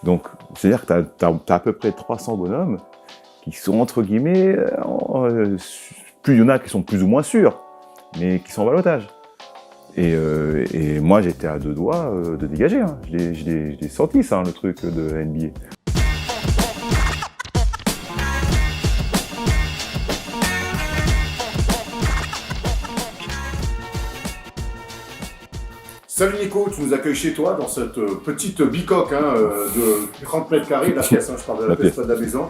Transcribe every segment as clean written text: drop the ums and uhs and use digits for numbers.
Donc, c'est-à-dire que t'as à peu près 300 bonhommes qui sont, entre guillemets, plus il y en a qui sont plus ou moins sûrs, mais qui sont en ballottage. Et moi, j'étais à 2 doigts de dégager. Hein. Je l'ai senti, ça, hein, le truc de la NBA. Salut Nico, tu nous accueilles chez toi dans cette petite bicoque de 30 mètres carrés, la pièce, je parle de la pièce, pas de la maison.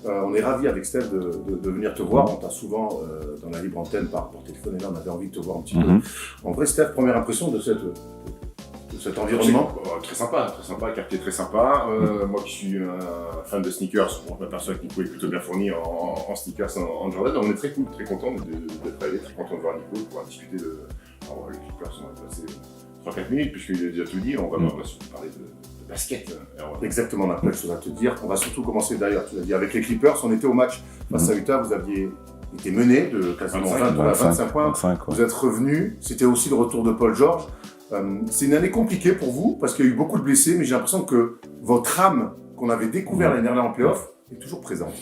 On est ravis avec Steph de venir te voir. On t'a souvent dans la libre antenne par téléphone et là on avait envie de te voir un petit peu. En vrai Steph, première impression de cet environnement? Très sympa, quartier très sympa. Moi qui suis un fan de sneakers, on m'aperçoit que Nico est plutôt bien fourni en sneakers en Jordan. On est très cool, très content d'être allé, très content de voir Nico, de pouvoir discuter de... Alors, les Clippers, on va passer 3-4 minutes puisqu'il a déjà tout dit, on va surtout parler de basket. Alors, exactement, on a plein de choses à te dire. On va surtout commencer d'ailleurs, tu l'as dit, avec les Clippers. On était au match face à Utah, vous aviez été mené de quasiment 25 points. 25, ouais. Vous êtes revenu, c'était aussi le retour de Paul George. C'est une année compliquée pour vous parce qu'il y a eu beaucoup de blessés, mais j'ai l'impression que votre âme qu'on avait découvert l'année dernière en playoff est toujours présente.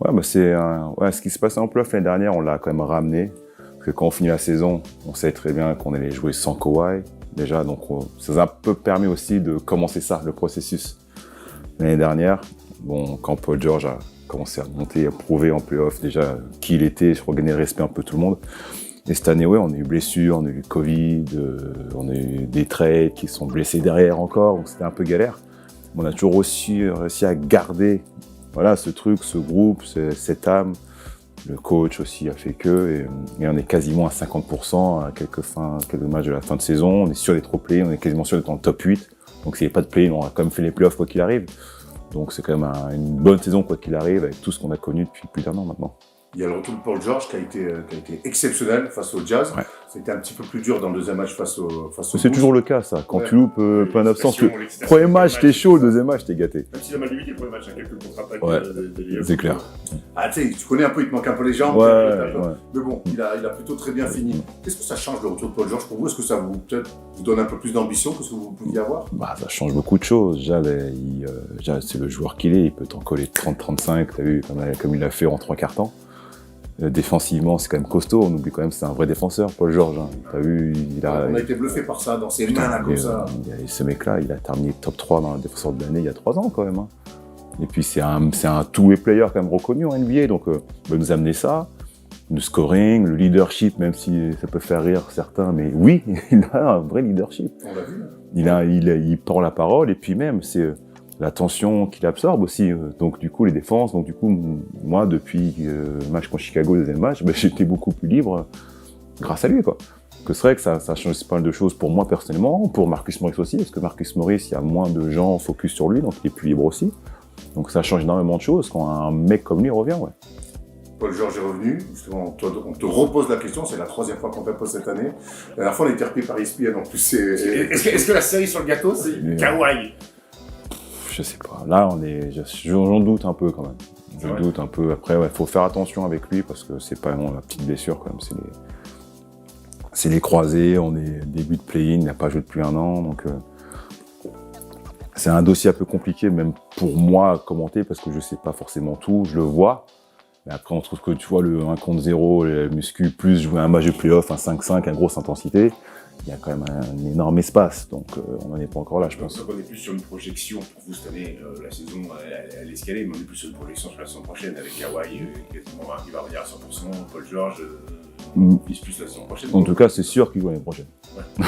Ouais, bah ce qui se passait en playoff l'année dernière, on l'a quand même ramené. Parce que quand on finit la saison, on sait très bien qu'on allait jouer sans Kawhi. Déjà, donc ça nous a un peu permis aussi de commencer ça, le processus. L'année dernière, bon, quand Paul George a commencé à monter, à prouver en playoff déjà qui il était, je regagner le respect un peu tout le monde. Et cette année, ouais, on a eu blessures, on a eu Covid, on a eu des trades qui sont blessés derrière encore, donc c'était un peu galère. On a toujours aussi réussi à garder, voilà, ce truc, ce groupe, cette âme. Le coach aussi a fait que, et on est quasiment à 50% à quelques matchs de la fin de saison. On est sûr d'être au play, on est quasiment sûr d'être dans le top 8. Donc s'il n'y a pas de play, on aura quand même fait les playoffs quoi qu'il arrive. Donc c'est quand même une bonne saison quoi qu'il arrive avec tout ce qu'on a connu depuis plus d'1 an maintenant. Il y a le retour de Paul George qui a été exceptionnel face au Jazz. Ouais. C'était un petit peu plus dur dans le deuxième match face au c'est toujours le cas ça. Quand tu loupes plein d'absence, le premier match t'es chaud, le deuxième match t'es gâté. Même s'il a mal limité le premier match, quelques contre-attaques. Ouais, c'est clair. Ah tu sais, tu connais un peu, il te manque un peu les jambes. Ouais. Mais bon, il a plutôt très bien fini. Qu'est-ce que ça change le retour de Paul George pour vous? Est-ce que ça vous donne un peu plus d'ambition que ce que vous pouviez avoir? Bah ça change beaucoup de choses. Déjà c'est le joueur qu'il est, il peut t'en coller 30-35, t'as vu, comme il l'a fait en 3 quarts temps. Défensivement, c'est quand même costaud. On oublie quand même que c'est un vrai défenseur, Paul George. Hein. T'as vu, on a été bluffé par ça, dans ses mains là, comme ça. Ce mec-là, il a terminé top 3 dans le défenseur de l'année il y a 3 ans quand même. Hein. Et puis c'est un two-way player quand même reconnu en NBA, donc il va nous amener ça. Le scoring, le leadership, même si ça peut faire rire certains, mais oui, il a un vrai leadership. On l'a vu. Il prend la parole et puis même c'est la tension qu'il absorbe aussi, donc du coup les défenses, donc du coup moi depuis le match contre Chicago, le deuxième match, j'étais beaucoup plus libre grâce à lui quoi. Que c'est vrai que ça change pas mal de choses pour moi personnellement, pour Marcus Morris aussi, parce que Marcus Morris, il y a moins de gens focus sur lui, donc il est plus libre aussi. Donc ça change énormément de choses quand un mec comme lui revient, ouais. Paul George est revenu, justement, on te repose la question, c'est la 3e fois qu'on te pose cette année. La dernière fois on a été repris par ESPN en plus. Est-ce que la série sur le gâteau, c'est Kawhi? Je sais pas. Là, j'en doute un peu quand même. Je doute un peu. Après, ouais, faut faire attention avec lui parce que c'est pas vraiment la petite blessure quand même. C'est les croisés. On est début de play-in. Il n'a pas joué depuis 1 an, donc c'est un dossier un peu compliqué même pour moi à commenter parce que je sais pas forcément tout. Je le vois. Mais après, on trouve que tu vois le 1 contre 0, le muscu plus jouer un match de play-off, un 5-5, une grosse intensité. Il y a quand même un énorme espace, donc on n'en est pas encore là, je pense. Donc on est plus sur une projection pour vous cette année, la saison elle est escalée, mais on est plus sur une projection sur la saison prochaine avec Kawhi quasiment qui va revenir à 100%, Paul George vise plus la saison prochaine. En tout cas, c'est sûr qu'il joue l'année prochaine. Ouais.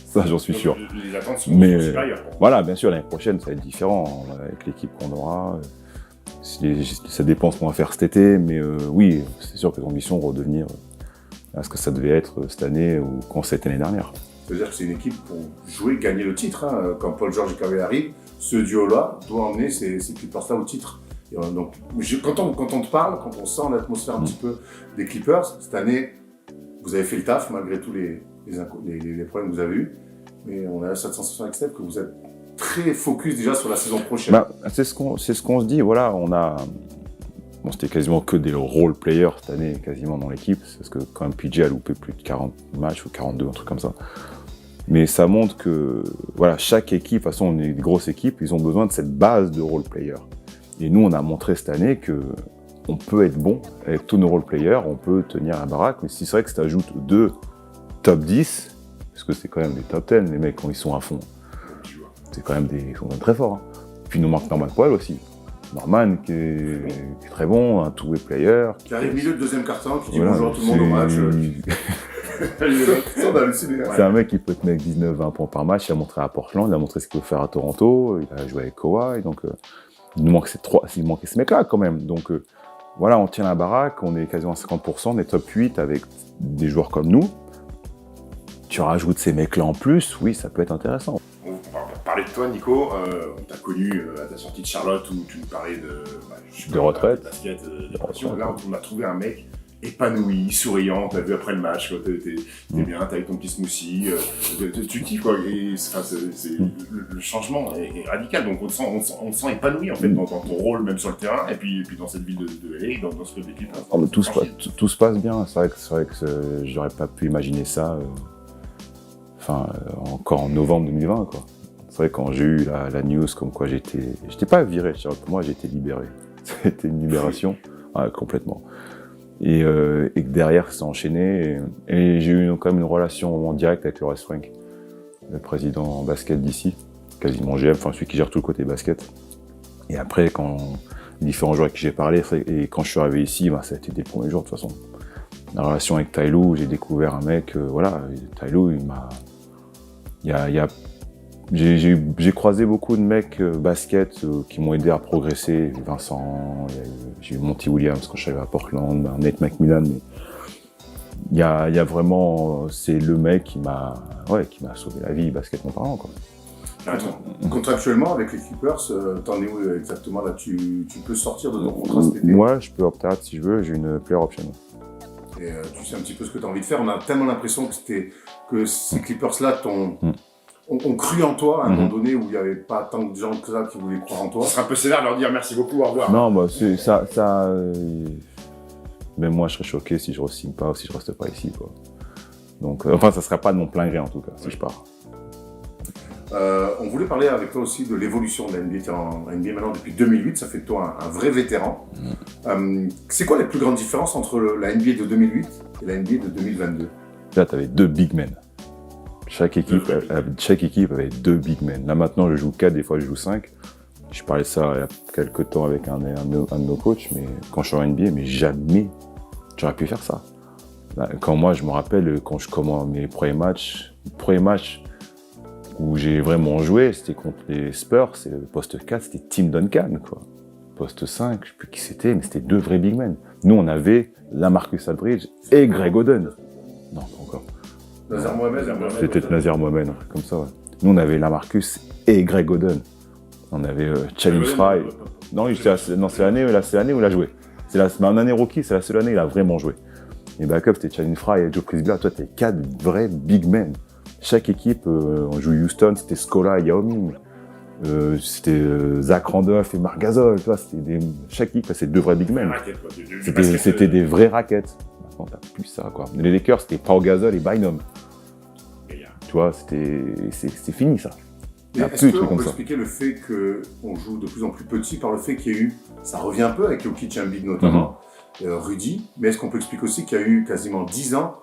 Ça, j'en suis sûr. Les attentes sont supérieures. Voilà, bien sûr, l'année prochaine, ça va être différent avec l'équipe qu'on aura. Ça dépend ce qu'on va faire cet été, mais oui, c'est sûr que l'ambition va redevenir à ce que ça devait être cette année ou quand c'était l'année dernière. C'est-à-dire que c'est une équipe pour jouer, gagner le titre. Hein. Quand Paul George et Kawhi arrivent, ce duo-là doit emmener ces Clippers-là au titre. Et donc, quand on te parle, quand on sent l'atmosphère un petit peu des Clippers, cette année, vous avez fait le taf malgré tous les problèmes que vous avez eus. Mais on a cette sensation avec Steph que vous êtes très focus déjà sur la saison prochaine. C'est ce qu'on se dit. Voilà, bon, c'était quasiment que des role players cette année, quasiment dans l'équipe, parce que quand même PJ a loupé plus de 40 matchs ou 42, un truc comme ça. Mais ça montre que voilà, chaque équipe, de toute façon, on est une grosse équipe, ils ont besoin de cette base de role player. Et nous, on a montré cette année que on peut être bon avec tous nos role players, on peut tenir la baraque. Mais si c'est vrai que si tu ajoutes 2 top 10, parce que c'est quand même des top 10, les mecs, quand ils sont à fond, c'est quand même ils sont quand même très forts. Hein. Puis il nous manque Norman Powell aussi. Norman qui est très bon, un two-way player. Qui arrive milieu de deuxième quart-temps, qui dit Voilà, bonjour à tout le monde au match. On a halluciné. C'est un mec qui peut te mettre 19-20 points par match, il a montré à Portland, il a montré ce qu'il peut faire à Toronto, il a joué avec Kawhi, donc il nous manque il manquait ces mecs-là quand même. Donc voilà, on tient la baraque, on est quasiment à 50%, on est top 8 avec des joueurs comme nous. Tu rajoutes ces mecs-là en plus, oui, ça peut être intéressant. On va parler de toi, Nico. On t'a connu à ta sortie de Charlotte où tu nous parlais de retraite. De basket, de passion. Là, on a trouvé un mec épanoui, souriant. T'as vu après le match, t'es bien, t'as avec ton petit smoothie. Tu kiffes quoi. Et, le changement est radical. Donc on te sent épanoui en fait dans ton rôle même sur le terrain et puis dans cette ville de LA, dans ce club d'équipe. Tout se passe bien. C'est vrai que j'aurais pas pu imaginer ça. Encore en novembre 2020, quoi. C'est vrai, quand j'ai eu la news comme quoi j'étais pas viré, pour moi j'étais libéré. C'était une libération, complètement. Et que derrière, ça s'est enchaîné. Et j'ai eu quand même une relation en direct avec Horace Frank, le président basket d'ici, quasiment GM, celui qui gère tout le côté basket. Et après, quand les différents joueurs avec qui j'ai parlé, et quand je suis arrivé ici, ça a été dès le premier jour de toute façon. La relation avec Ty Lue, j'ai découvert un mec, Ty Lue, j'ai croisé beaucoup de mecs basket qui m'ont aidé à progresser. Vincent, j'ai eu Monty Williams quand je suis arrivé à Portland, Nate McMillan. Il y a vraiment, c'est le mec qui m'a sauvé la vie, basketement parlant, quoi. Contractuellement, avec les Clippers, t'en es où exactement là? Tu peux sortir de ton contrat cet été? Moi, je peux opt-out si je veux, j'ai une player option. Et tu sais un petit peu ce que tu as envie de faire. On a tellement l'impression que ces Clippers-là ont cru en toi à un moment donné où il n'y avait pas tant de gens que ça qui voulaient croire en toi. Ce serait un peu sévère de leur dire merci beaucoup, au revoir. Non, c'est ça. Même moi, je serais choqué si je re-signe pas ou si je reste pas ici, quoi. Donc, ça serait pas de mon plein gré en tout cas, si je pars. On voulait parler avec toi aussi de l'évolution de la NBA. Tu es en NBA maintenant depuis 2008, ça fait de toi un vrai vétéran. C'est quoi les plus grandes différences entre la NBA de 2008 et la NBA de 2022? Là, tu avais 2 big men. Chaque équipe avait 2 big men. Là, maintenant, je joue 4, des fois, je joue 5. Je parlais de ça il y a quelques temps avec un de nos coachs, mais quand je suis en NBA, mais jamais j'aurais pu faire ça. Là, quand moi, je me rappelle, quand je commence mes premiers matchs où j'ai vraiment joué, c'était contre les Spurs, c'est le poste 4, c'était Tim Duncan, quoi. Poste 5, je sais plus qui c'était, mais c'était 2 vrais big men. Nous, on avait LaMarcus Aldridge et Greg Oden. Non, pas encore. Nazir Mohamed. C'était Nazir Mohamed, comme ça, ouais. Nous, on avait LaMarcus et Greg Oden. On avait Channing Frye. Non, c'est l'année où il a joué. C'est en année rookie, c'est la seule année où il a vraiment joué. Les backups, c'était Channing Frye et Joe Prisbilla. Toi, t'es 4 vrais big men. Chaque équipe, on joue Houston, c'était Scola et Yao Ming. C'était Zach Randolph et Marc Gasol. Chaque équipe, c'est 2 vrais big men. C'était des vraies raquettes. Maintenant, t'as plus ça, quoi. Les Lakers, c'était Pau Gasol et Bynum. Tu vois, c'est fini, ça. Est-ce qu'on peut expliquer le fait qu'on joue de plus en plus petit par le fait qu'il y a eu, ça revient un peu avec Jokic et Embiid notamment, Rudy, mais est-ce qu'on peut expliquer aussi qu'il y a eu quasiment 10 ans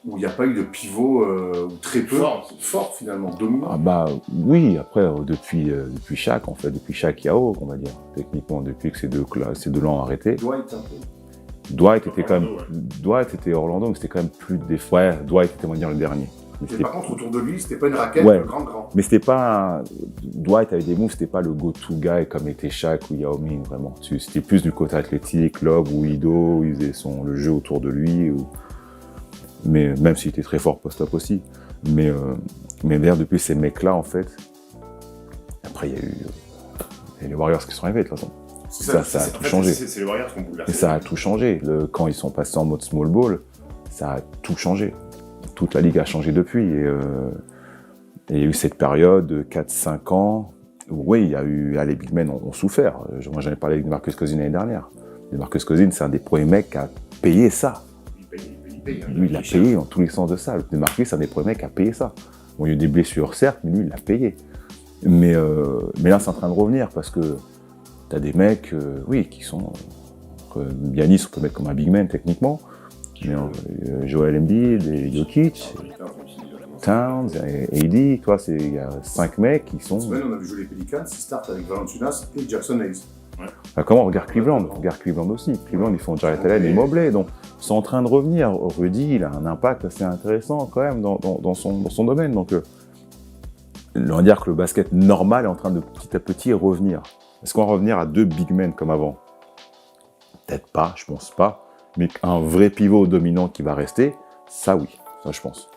où il n'y a pas eu de pivot, ou très peu, fort finalement, dominant? Oui, après, depuis Shaq, en fait, depuis Shaq Yao, on va dire, techniquement, depuis que ces deux-là ont arrêté. Dwight un peu. Dwight était Orlando, mais c'était quand même plus des fois. Dwight était, on va dire, le dernier. Mais par contre, autour de lui, c'était pas une raquette grand. Mais c'était pas Dwight avait des moves, c'était pas le go-to guy comme était Shaq ou Yao Ming, vraiment. C'était plus du côté athlétique, lob ou Ido, où il faisait le jeu autour de lui. Mais même s'il était très fort post-up aussi. Mais d'ailleurs, depuis ces mecs-là, en fait, après, il y a eu les Warriors qui sont arrivés, de toute façon. Ça a tout changé. C'est les Warriors qui ont bouleversé. Et ça a tout changé. Quand ils sont passés en mode small ball, ça a tout changé. Toute la ligue a changé depuis. Et il y a eu cette période de 4-5 ans où, oui, il y a eu. Les big men ont souffert. Moi, j'en ai parlé avec Marcus Cousins l'année dernière. Et Marcus Cousins, c'est un des premiers mecs qui a payé ça. Lui, il a payé dans tous les sens de ça. Marcus, c'est un des premiers mecs qui a payé ça. Bon, il y a eu des blessures, certes, mais lui, il l'a payé. Mais là, c'est en train de revenir parce que t'as des mecs, oui, qui sont... Giannis, on peut mettre comme un big man, techniquement. Mais Joel Embiid, et Jokic, Towns, et AD, toi, il y a 5 mecs qui sont... Cette semaine, on a vu jouer les Pelicans, ils startent avec Valanciunas et Jackson Hayes. Bah, comment? Regarde Cleveland aussi. Cleveland, ils font Jarrett Allen et Mobley, donc ils sont en train de revenir. Rudy, il a un impact assez intéressant quand même dans son domaine. Donc, on va dire que le basket normal est en train de petit à petit revenir. Est-ce qu'on va revenir à 2 big men comme avant? Peut-être pas, je pense pas. Mais un vrai pivot dominant qui va rester, ça oui, ça je pense.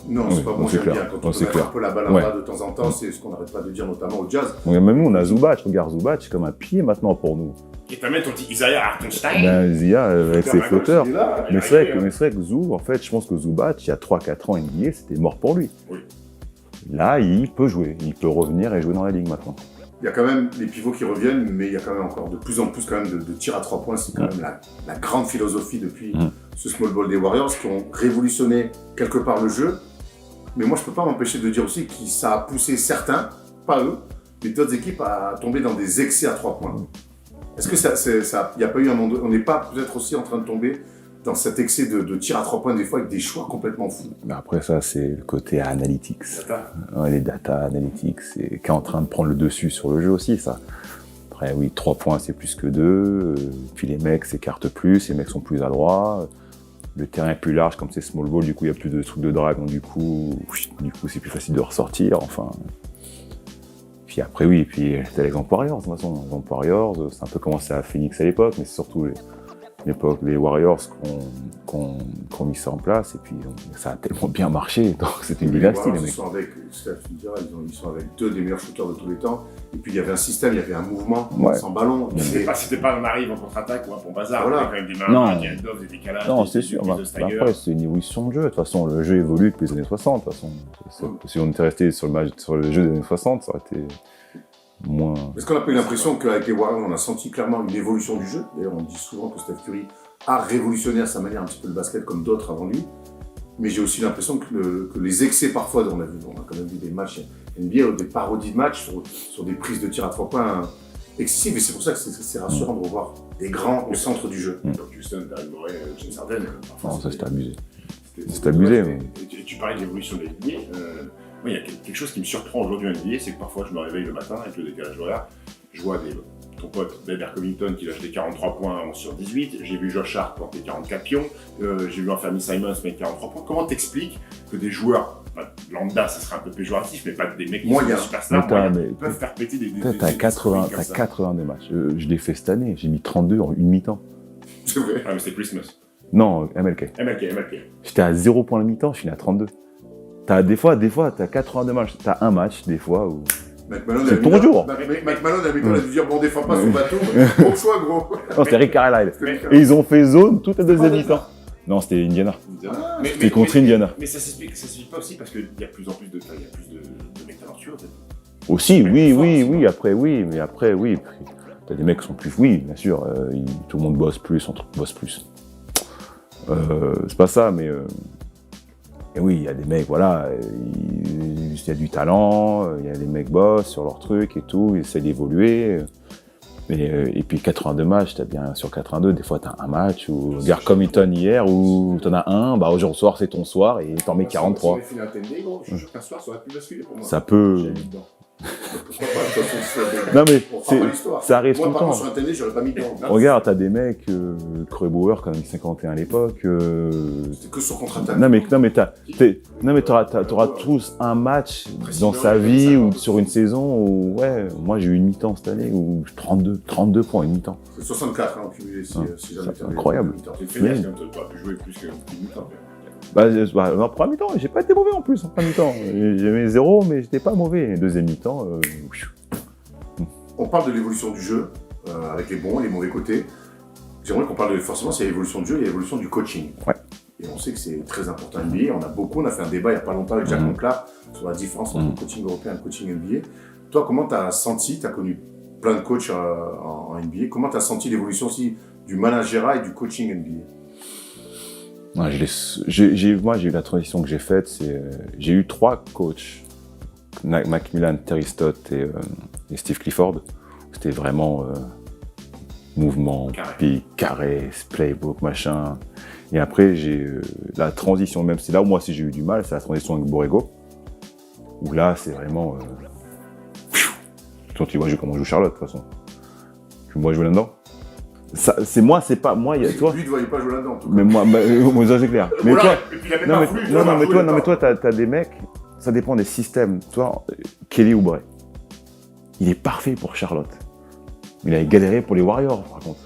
Non, Oui, c'est pas bon, c'est j'aime clair. bien. Quand on C'est peut clair. mettre un peu la balle en bas de temps en temps, c'est ce qu'on n'arrête pas de dire, notamment au Jazz. Même nous, on a Zubac. Regarde, Zubac, c'est comme un pied maintenant pour nous. Et t'as même ton petit Isaiah Hartenstein. Ben, Zia, avec ses flotteurs. Il est là, Mais c'est vrai que Zou, en fait, je pense que Zubac, il y a 3-4 ans NBA, c'était mort pour lui. Oui. Là, il peut jouer. Il peut revenir et jouer dans la ligue maintenant. Il y a quand même les pivots qui reviennent, mais il y a quand même encore de plus en plus quand même de tirs à 3 points. C'est quand même la grande philosophie depuis ce small ball des Warriors qui ont révolutionné quelque part le jeu. Mais moi, je peux pas m'empêcher de dire aussi que ça a poussé certains, pas eux, mais d'autres équipes à tomber dans des excès à 3 points. Est-ce que il n'y a pas eu un moment on n'est pas peut-être aussi en train de tomber dans cet excès de tir à 3 points des fois avec des choix complètement fous? Mais après, ça, c'est le côté analytics. Data. Ouais, les data analytics, c'est qui est en train de prendre le dessus sur le jeu aussi, ça. Après, oui, 3 points, c'est plus que 2. Puis les mecs s'écartent plus, les mecs sont plus adroits. Le terrain est plus large, comme c'est small ball, du coup, il n'y a plus de trucs de drag, donc du coup, c'est plus facile de ressortir, enfin. Puis après, oui, puis t'as l'exemple Warriors, de toute façon. L'exemple Warriors, c'est un peu commencé à Phoenix à l'époque, mais c'est surtout l'époque des Warriors qui ont mis ça en place, et puis ça a tellement bien marché, donc c'était une dynastie, les Ils mecs. sont avec, ils sont avec 2 des meilleurs shooters de tous les temps. Et puis il y avait un système, il y avait un mouvement sans ballon. C'était pas on arrive en contre-attaque ou un bon bazar, Voilà. avec des mains, Non. des handoffs, des décalages. Non, des- c'est des sûr. prises de stagger. Après, c'est une évolution de jeu. De toute façon, le jeu évolue depuis les années 60. De toute façon, si on était resté sur le jeu des années 60, ça aurait été moins. Est-ce qu'on n'a pas eu l'impression qu'avec les Warriors, on a senti clairement une évolution du jeu? D'ailleurs, on dit souvent que Steph Curry a révolutionné à sa manière un petit peu le basket comme d'autres avant lui. Mais j'ai aussi l'impression que les excès parfois, on a quand même vu des matchs NBA, des parodies de matchs sur des prises de tir à 3 points excessives. Et c'est pour ça que c'est rassurant de revoir des grands au centre du jeu. Donc Houston, Darren Morey, James Harden. Non, ça c'était abusé. C'était C'est abusé, ouais. Et tu parlais de l'évolution de la NBA. Moi, il y a quelque chose qui me surprend aujourd'hui en NBA, c'est que parfois je me réveille le matin avec le décalage horaire, je vois ton pote Baber Covington qui lâche des 43 points 11 sur 18, j'ai vu Josh Hart planter 44 pions, j'ai vu Anthony Simons mettre 43 points. Comment t'expliques que des joueurs, lambda, ça serait un peu péjoratif, mais pas des mecs qui sont des superstars, peuvent faire péter des T'as 82 matchs. Je l'ai fait cette année. J'ai mis 32 en une mi-temps. C'est vrai. Ah, mais c'est Christmas. Non, MLK. MLK. J'étais à 0 points le mi-temps, je suis à 32. Des fois, t'as 82 matchs. T'as un match, des fois, où... C'est ton jour. McMahon a dû dire, bon, on défend pas son bateau. Bon choix, gros. Non, c'était Rick Carlisle. Et ils ont fait zone toute la deuxième mi-temps. Non, c'était Indiana. C'était contre Indiana. Mais ça s'explique pas aussi parce qu'il y a plus en plus de mecs talentueux, en fait. Aussi, oui. Après, oui. Mais après, oui. T'as des mecs qui sont plus... Oui, bien sûr. Tout le monde bosse plus, bosse plus. C'est pas ça, mais... Et oui, il y a des mecs, voilà, il y a du talent, il y a des mecs bossent sur leur truc et tout, ils essaient d'évoluer. Et puis 82 matchs, t'as bien sur 82, des fois t'as un match, ou regarde Covington hier, où t'en as un, bah aujourd'hui soir c'est ton soir, et t'en mets 43. Si on avait fait un TND, gros, je suis sûr qu'un soir ça aurait pu basculer pour moi. Ça peut... J'ai mis dedans. Pourquoi pas, de toute façon, Non mais on fera pas l'histoire. ça arrive tout Moi, le par temps. contre, sur un tennis, j'aurais pas mis dedans. Regarde, t'as des mecs, Creuer quand même 51 à l'époque. C'était que sur contre-attaque. Non mais t'auras tous un match dans sa vie ou sur une saison où, ouais, moi j'ai eu une mi-temps cette année où 32 points une mi-temps. C'est 64 en cumulé si jamais C'est incroyable. C'est finesse, quand t'aurais pu jouer plus qu'une mi-temps. En première mi-temps, j'ai pas été mauvais en plus en première mi-temps. J'ai mis 0 mais j'étais pas mauvais. Deuxième mi-temps, On parle de l'évolution du jeu, avec les bons et les mauvais côtés. J'aimerais qu'on parle forcément, s'il y a l'évolution du jeu et l'évolution du coaching. Ouais. Et on sait que c'est très important à NBA. On a fait un débat il n'y a pas longtemps avec Jack Monclar sur la différence entre le coaching européen et le coaching NBA. Toi, comment tu as senti, tu as connu plein de coachs en NBA, comment tu as senti l'évolution aussi du managerat et du coaching NBA? Ouais, moi, j'ai eu la transition que j'ai faite, j'ai eu 3 coachs, Macmillan, Terry Stott et Steve Clifford. C'était vraiment mouvement, puis carré, playbook, machin. Et après, j'ai la transition, même c'est là où moi aussi j'ai eu du mal, c'est la transition avec Borrego. Où là, c'est vraiment... tu vois comment joue Charlotte, de toute façon. Tu me vois jouer là-dedans? C'est moi, c'est pas moi. Toi. Lui ne voyait pas jouer là-dedans. Mais moi, ça c'est clair. Mais toi, t'as des mecs. Ça dépend des systèmes. Toi, Kelly Oubre, il est parfait pour Charlotte. Il a galéré pour les Warriors, par contre.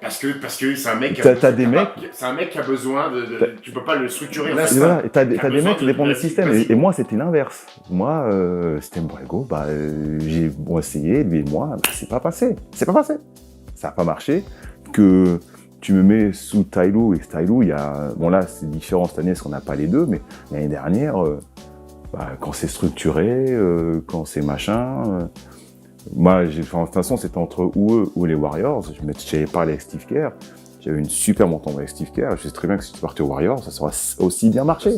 Parce que c'est un mec. C'est un mec qui a besoin de. Tu peux pas le structurer. En fait. Voilà, t'as des mecs qui dépendent des systèmes. Et moi, c'était l'inverse. Moi, c'était Borrego. J'ai essayé, lui et moi, c'est pas passé. Ça n'a pas marché. Que tu me mets sous Ty Lue, et Ty Lue, il y a... Bon là, c'est différent cette année parce qu'on n'a pas les deux, mais l'année dernière, quand c'est structuré, quand c'est machin... moi, de toute façon, c'était entre ou eux ou les Warriors. J'avais parlé avec Steve Kerr. J'avais une super entente avec Steve Kerr. Je sais très bien que si tu partais aux Warriors, ça sera aussi bien marché.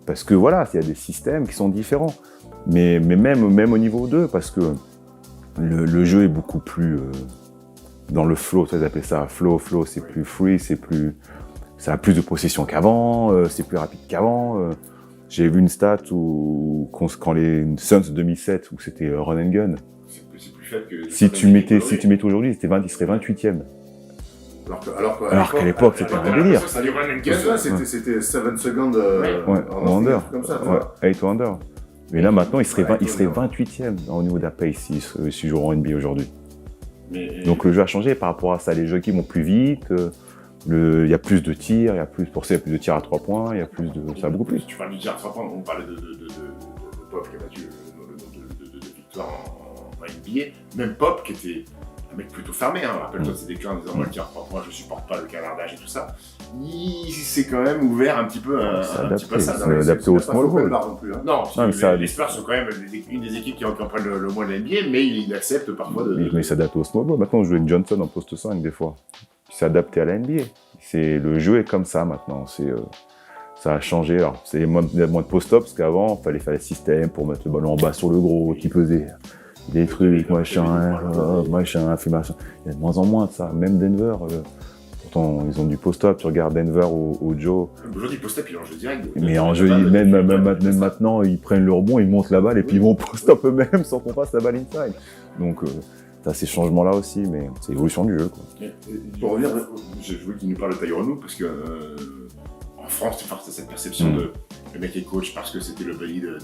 Parce que voilà, il y a des systèmes qui sont différents. Mais même au niveau 2, parce que le jeu est beaucoup plus... dans le flow, ils appellent ça flow, c'est plus free, ça a plus de possession qu'avant, c'est plus rapide qu'avant. J'ai vu une stat où, quand les Suns 2007, où c'était run and gun, c'est plus faible que... si tu mettais aujourd'hui, il serait 28e. Alors qu'à l'époque, c'était un délire. C'était 7 seconds under. Comme ça, 8 under. Mais là, maintenant, il serait 28e au niveau de la pace s'il joue en NBA aujourd'hui. Donc le jeu a changé par rapport à ça, les jeux qui vont plus vite, il y a plus de tirs, il y a plus de tirs à 3 points, il y a plus de... ça a beaucoup plus. Tu parles du tir à 3 points, on parlait de Pop qui a battu le nombre de victoires en NBA, même Pop qui était un mec plutôt fermé, rappelle-toi de ses déclins en disant moi le tir à 3 points je supporte pas le canardage et tout ça, il s'est quand même ouvert un petit peu à ça. C'est adapté au small ball. Non, les Spurs sont quand même une des équipes qui en prennent le moins de l'NBA, mais il accepte parfois de... Mais il s'adapte au small ball. Maintenant, on joue avec Johnson en poste 5 des fois. Il s'est adapté à la NBA. Le jeu est comme ça maintenant. Ça a changé. Alors, il y a moins de post-up, parce qu'avant, il fallait faire le système pour mettre le ballon en bas sur le gros, qui pesait des trucs, machin. Il y a de moins en moins de ça. Même Denver... pourtant, ils ont du post-up, tu regardes Denver au Joe. Aujourd'hui, post-up, il est en jeu direct. Mais en jeu, même maintenant, ils prennent le rebond, ils montent la balle et puis ils vont post-up eux-mêmes sans qu'on passe la balle inside. Donc, t'as ces changements-là aussi, mais c'est l'évolution du jeu, quoi. Pour revenir, je voulais qu'il nous parle de Tyronn Lue, parce que en France, tu as cette perception de le mec est coach parce que c'était le buddy de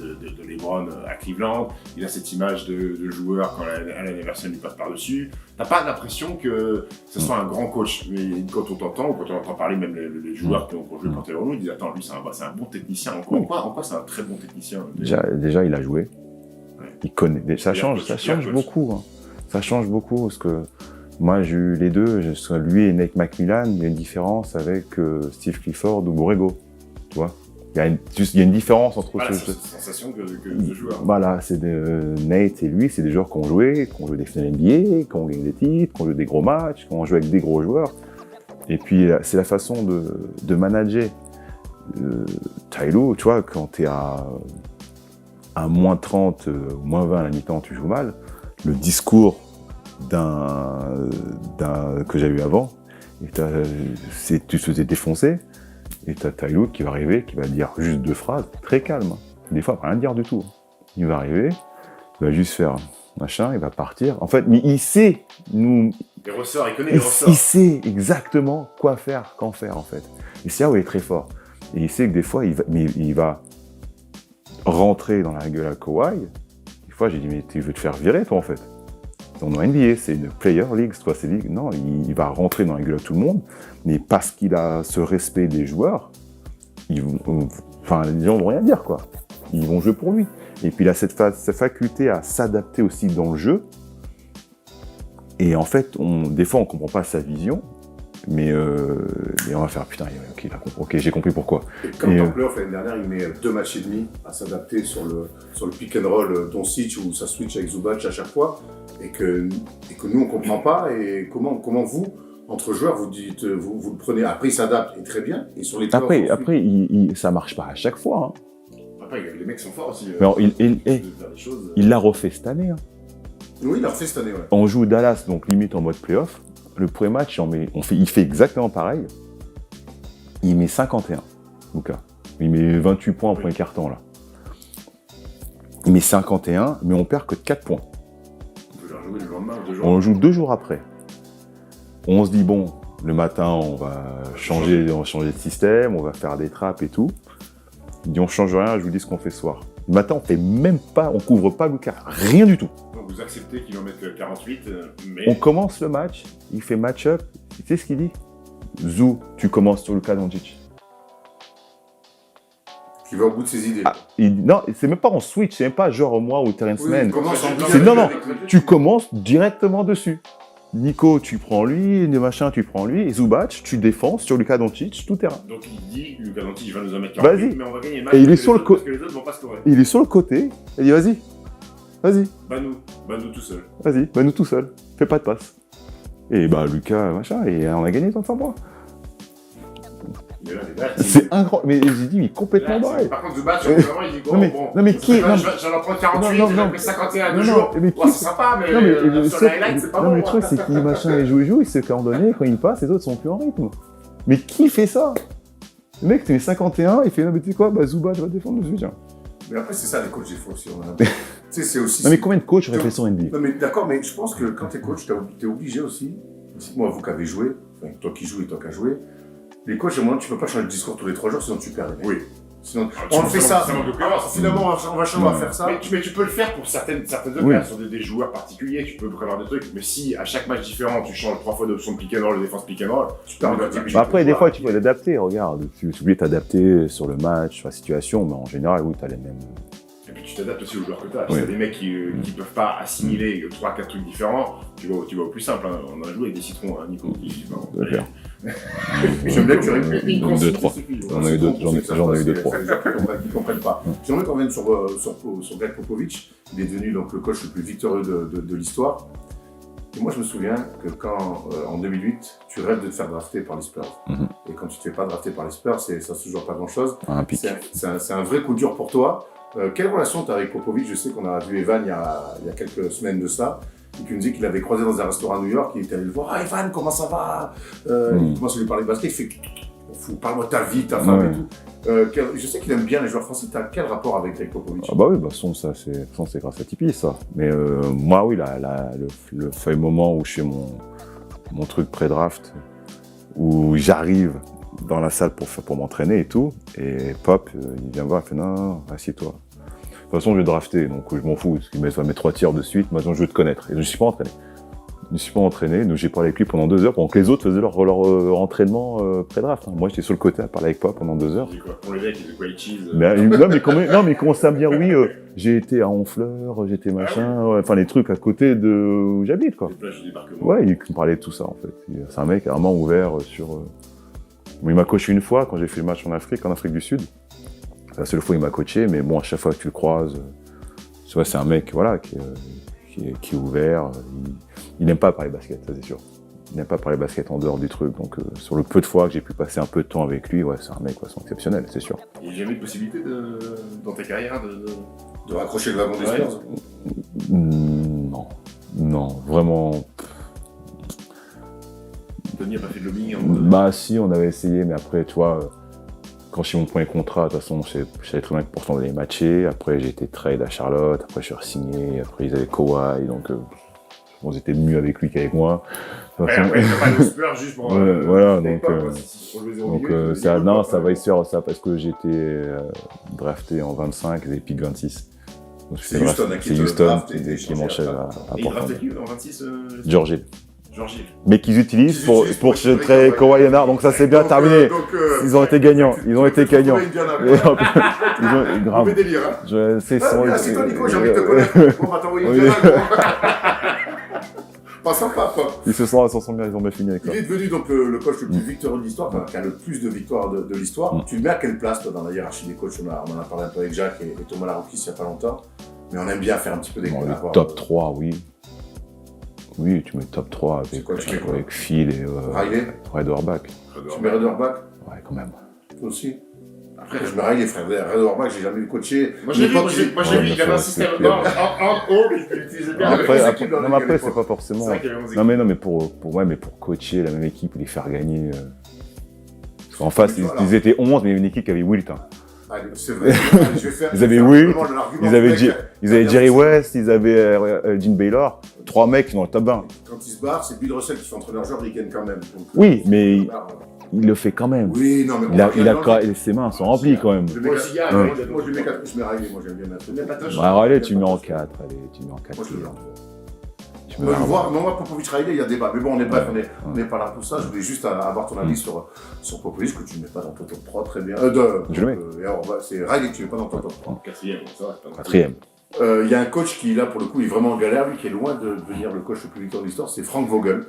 LeBron à Cleveland. Il a cette image de joueur quand Allen Iverson lui passe par-dessus. T'as pas l'impression que ce soit un grand coach. Mais quand on t'entend, ou quand on entend parler même les joueurs qui ont joué pour Tyronn Lue, ils disent attends, lui c'est un bon technicien. En quoi c'est un très bon technicien? Déjà, il a joué. Ouais. Il connaît. Ça change beaucoup. Hein. Ça change beaucoup parce que moi j'ai eu les deux. Lui et Nate McMillan, il y a une différence avec Steve Clifford ou Borrego. Tu vois? Il y a une différence entre ces sensation que de joueurs. Voilà, Nate et lui, c'est des joueurs qui ont joué des finales NBA, qui ont gagné des titres, qui ont joué des gros matchs, qui ont joué avec des gros joueurs. Et puis, c'est la façon de manager. Ty Lue, tu vois, quand t'es à moins 30, moins 20 à la mi-temps, tu joues mal. Le discours que j'ai eu avant, tu te faisais défoncer. Et t'as Ty Lue qui va arriver, qui va dire juste 2 phrases, très calme. Des fois, il va rien dire du tout. Il va arriver, il va juste faire machin, il va partir. En fait, mais il sait les ressorts, il connaît les ressorts. Il sait exactement quoi faire, quand faire, en fait. Et c'est là où il est très fort. Et il sait que des fois, il va rentrer dans la gueule à Kawhi. Des fois, j'ai dit, mais tu veux te faire virer, toi, en fait. Dans le NBA, c'est une player league, toi, c'est league. Non, il va rentrer dans la gueule à tout le monde, mais parce qu'il a ce respect des joueurs, les gens vont rien dire, quoi. Ils vont jouer pour lui. Et puis il a cette faculté à s'adapter aussi dans le jeu. Et en fait, des fois, on comprend pas sa vision, mais on va faire putain, ok, j'ai compris pourquoi. Et comme en playoff l'année dernière, il met 2 matchs et demi à s'adapter sur le pick and roll Doncic où ça switch avec Zubac à chaque fois. Et que nous on comprend pas, et comment vous entre joueurs, vous dites, vous le prenez, après il s'adapte, et très bien, et sur les Après, ça marche pas à chaque fois. Hein. Après, les mecs sont forts aussi. Mais de faire des choses, il l'a refait cette année. Hein. Oui, il l'a refait cette année, ouais. On joue Dallas, donc limite en mode playoff. Le premier match, il fait exactement pareil. Il met 51, Luka. Il met 28 points en premier quart-temps, là. Il met 51, mais on perd que de 4 points. On peut leur jouer le lendemain, 2 jours. On joue 2 jours après. On se dit, bon, le matin, on va changer de système, on va faire des trappes et tout. Il dit, on change rien, je vous dis ce qu'on fait ce soir. Le matin, on fait même pas, on couvre pas Luka, rien du tout. Donc vous acceptez qu'il en mette 48, mais... On commence le match, il fait match-up, tu sais ce qu'il dit? Zou, tu commences sur Luka Doncic. Qui va au bout de ses idées. Ah, non, c'est même pas en switch, c'est même pas genre moi ou Terrence Mann. C'est Non, tu commences directement dessus. Nico, tu prends lui, le machin, tu prends lui, et Zubac, tu défenses sur Luka Doncic, tout terrain. Donc il dit, Luka Doncic va nous en mettre 48, Vas-y. mais on va gagner le match Et il est parce sur le parce que les autres vont pas scorer. Il est sur le côté, il dit vas-y, Bah nous tout seul. vas-y, bah nous tout seul, fais pas de passe. Et bah Luka, machin, et on a gagné 35 points. Mais là, C'est incroyable, mais j'ai dit, mais complètement barré. Par contre, Zubac, vraiment, il dit bon, non, mais qui. J'en en prends 48, j'en ai pris 51 2 jours. Mais Ouais, c'est sympa, mais sur la highlight, c'est pas bon. Non, mais le truc, c'est qu'il machin, il joue, il sait qu'à un moment donné, quand il passe, les autres sont plus en rythme. Mais qui fait ça? Le mec, tu mets 51, il fait, non, mais tu sais quoi, bah Zubac va défendre dessus, tiens. Mais après, c'est ça, les coachs, des fois aussi. Tu sais, c'est aussi. Non, mais combien de coachs auraient fait ça en NBA? Non, mais d'accord, mais je pense que quand t'es coach, t'es obligé aussi. Dites-moi, vous qui avez joué, enfin, toi qui joues et toi qui as joué, les coachs, à un moment, tu peux pas changer de discours tous les 3 jours, sinon tu perds les mecs. Oui. Sinon, on fait ça. Finalement, on va faire ça. Mais tu peux le faire pour certaines occasions, sur des joueurs particuliers, tu peux prévoir des trucs. Mais si à chaque match différent, tu changes 3 fois d'option de pick and roll, de défense pick and roll, tu perds le Après, des fois, tu peux l'adapter. Regarde, tu oublies de t'adapter sur le match, sur la situation, mais en général, oui, t'as les mêmes. Et puis tu t'adaptes aussi aux joueurs que tu as. Si t'as des mecs qui peuvent pas assimiler 3-4 trucs différents, tu vas au plus simple. Hein. On a joué avec des citrons, hein, Nico. J'aime bien que tu répondes. 2, 3. J'en ai eu 2, 3. Qui comprennent pas. J'aimerais qu'on revienne sur Greg Popovich. Il est devenu donc le coach le plus victorieux de l'histoire. Et moi, je me souviens que quand, en 2008, tu rêves de te faire drafter par les Spurs. Et quand tu ne te fais pas drafter par les Spurs, ça ne se joue pas grand-chose. C'est un vrai coup dur pour toi. Quelle relation tu as avec Popovich? Je sais qu'on a vu Evan il y a quelques semaines de ça. Et qui me dit qu'il avait croisé dans un restaurant à New York, il était allé le voir. Ah, Evan, comment ça va? Il commence à lui parler de basket, il fait parle-moi de ta vie, ta femme et tout. Je sais qu'il aime bien les joueurs français. Tu as quel rapport avec Greg Popovich? Ah bah oui, bah c'est grâce à Tipeee, ça. Mais moi, oui, le fait moment où je fais mon truc pré-draft, où j'arrive dans la salle pour m'entraîner et tout, et Pop, il vient me voir, il fait non, assieds-toi. De toute façon, je vais drafter, donc je m'en fous, parce qu'il met mes 3 tirs de suite, maintenant je veux te connaître. Et je ne suis pas entraîné. Donc j'ai parlé avec lui pendant 2 heures, pendant que les autres faisaient leur entraînement pré-draft. Moi, j'étais sur le côté à parler avec Pop pendant 2 heures. Pour les mecs, ils étaient great cheese. Mais il commençait à me dire, oui, j'ai été à Honfleur, j'étais machin, enfin les trucs à côté de où j'habite, quoi. Ouais, il me parlait de tout ça, en fait. C'est un mec vraiment ouvert sur... Il m'a coaché une fois, quand j'ai fait le match en Afrique du Sud. C'est la seule fois il m'a coaché, mais bon, à chaque fois que tu le croises, c'est un mec, voilà, qui est ouvert. Il n'aime pas parler basket, ça c'est sûr. Il n'aime pas parler basket en dehors du truc. Donc, sur le peu de fois que j'ai pu passer un peu de temps avec lui, ouais, c'est un mec exceptionnel, c'est sûr. Il n'y a jamais de possibilité dans ta carrière de raccrocher le wagon des Spurs? Non, vraiment. Tony n'a pas fait de lobbying Bah si, on avait essayé, mais après, tu vois, quand j'ai eu mon premier contrat, de toute façon, je savais très bien que pourtant d'aller matcher. Après, j'ai été trade à Charlotte, après je suis re-signé, après ils avaient Kawhi, donc ils étaient mieux avec lui qu'avec moi. Après, il n'y a pas de Spurs juste pour... voilà, ça va y se faire ça parce que j'étais drafté en 25, et puis 26. C'est Houston qui m'enchaîne à Portland. Et il draftait qui en 26 Georgie. Georgie. Mais qu'ils utilisent pour jeter Kawhi Leonard, donc ça c'est bien terminé. Ils ont été gagnants. Ils ont été gagnants. Grave. Délire, hein. C'est toi, Nico, j'ai envie de te connaître. On va t'envoyer une diana. Pas sympa, quoi. Ils s'en sont bien, ils ont bien fini avec ça. Il est devenu donc le coach le plus victorieux de l'histoire, qui a le plus de victoires de l'histoire. Tu le mets à quelle place, toi, dans la hiérarchie des coachs? On en a parlé un peu avec Jacques et Thomas Larocque il n'y a pas longtemps. Mais on aime bien faire un petit peu des top 3, oui. Oui, tu mets top 3 C'est quoi, tu mets quoi avec Phil et Riley Fred Orbach. Tu mets Red Auerbach? Ouais, quand même. Toi aussi? Après, Je me Riley, frère. Red Auerbach, j'ai jamais vu coacher. moi j'ai vu, L'époque, il y avait un système en haut, mais il utilisait bien. Non, mais après, c'est pas forcément. C'est vrai qu'il y avait 11 Non, mais pour coacher la même équipe et les faire gagner. Parce qu'en face, ils étaient 11, mais il y avait une équipe qui avait Wilt. Hein. Allez, c'est vrai. Je vais faire. Ils avaient Wilt, ils avaient Jerry West, ils avaient Gene Baylor. 3 mecs qui sont dans le top 20. Quand ils se barrent, c'est Bill Russell qui fait entraîneur joueur, il gagne quand même. Donc, Oui, mais il le fait quand même. Oui, non, mais Ses mains sont remplies quand même. Je mets Moi, Siga, moi, je mets 4. Je mets Riley, moi j'aime bien mettre. Mais pas Tosh. Allez, tu mets en 4. Allez, tu mets en 4. Moi je le mets en 3. Tu mets Moi, Popovic Riley, il y a débat. Mais bon, on n'est pas là pour ça. Je voulais juste avoir ton avis sur Popovic, que tu ne mets pas dans ton top 3, très bien. Je le mets. C'est Riley que tu ne mets pas dans ton top 3. Quatrième, ça va. 4e. Il y a un coach qui, là, pour le coup, est vraiment en galère, lui, qui est loin de devenir le coach le plus victorieux de l'histoire, c'est Frank Vogel.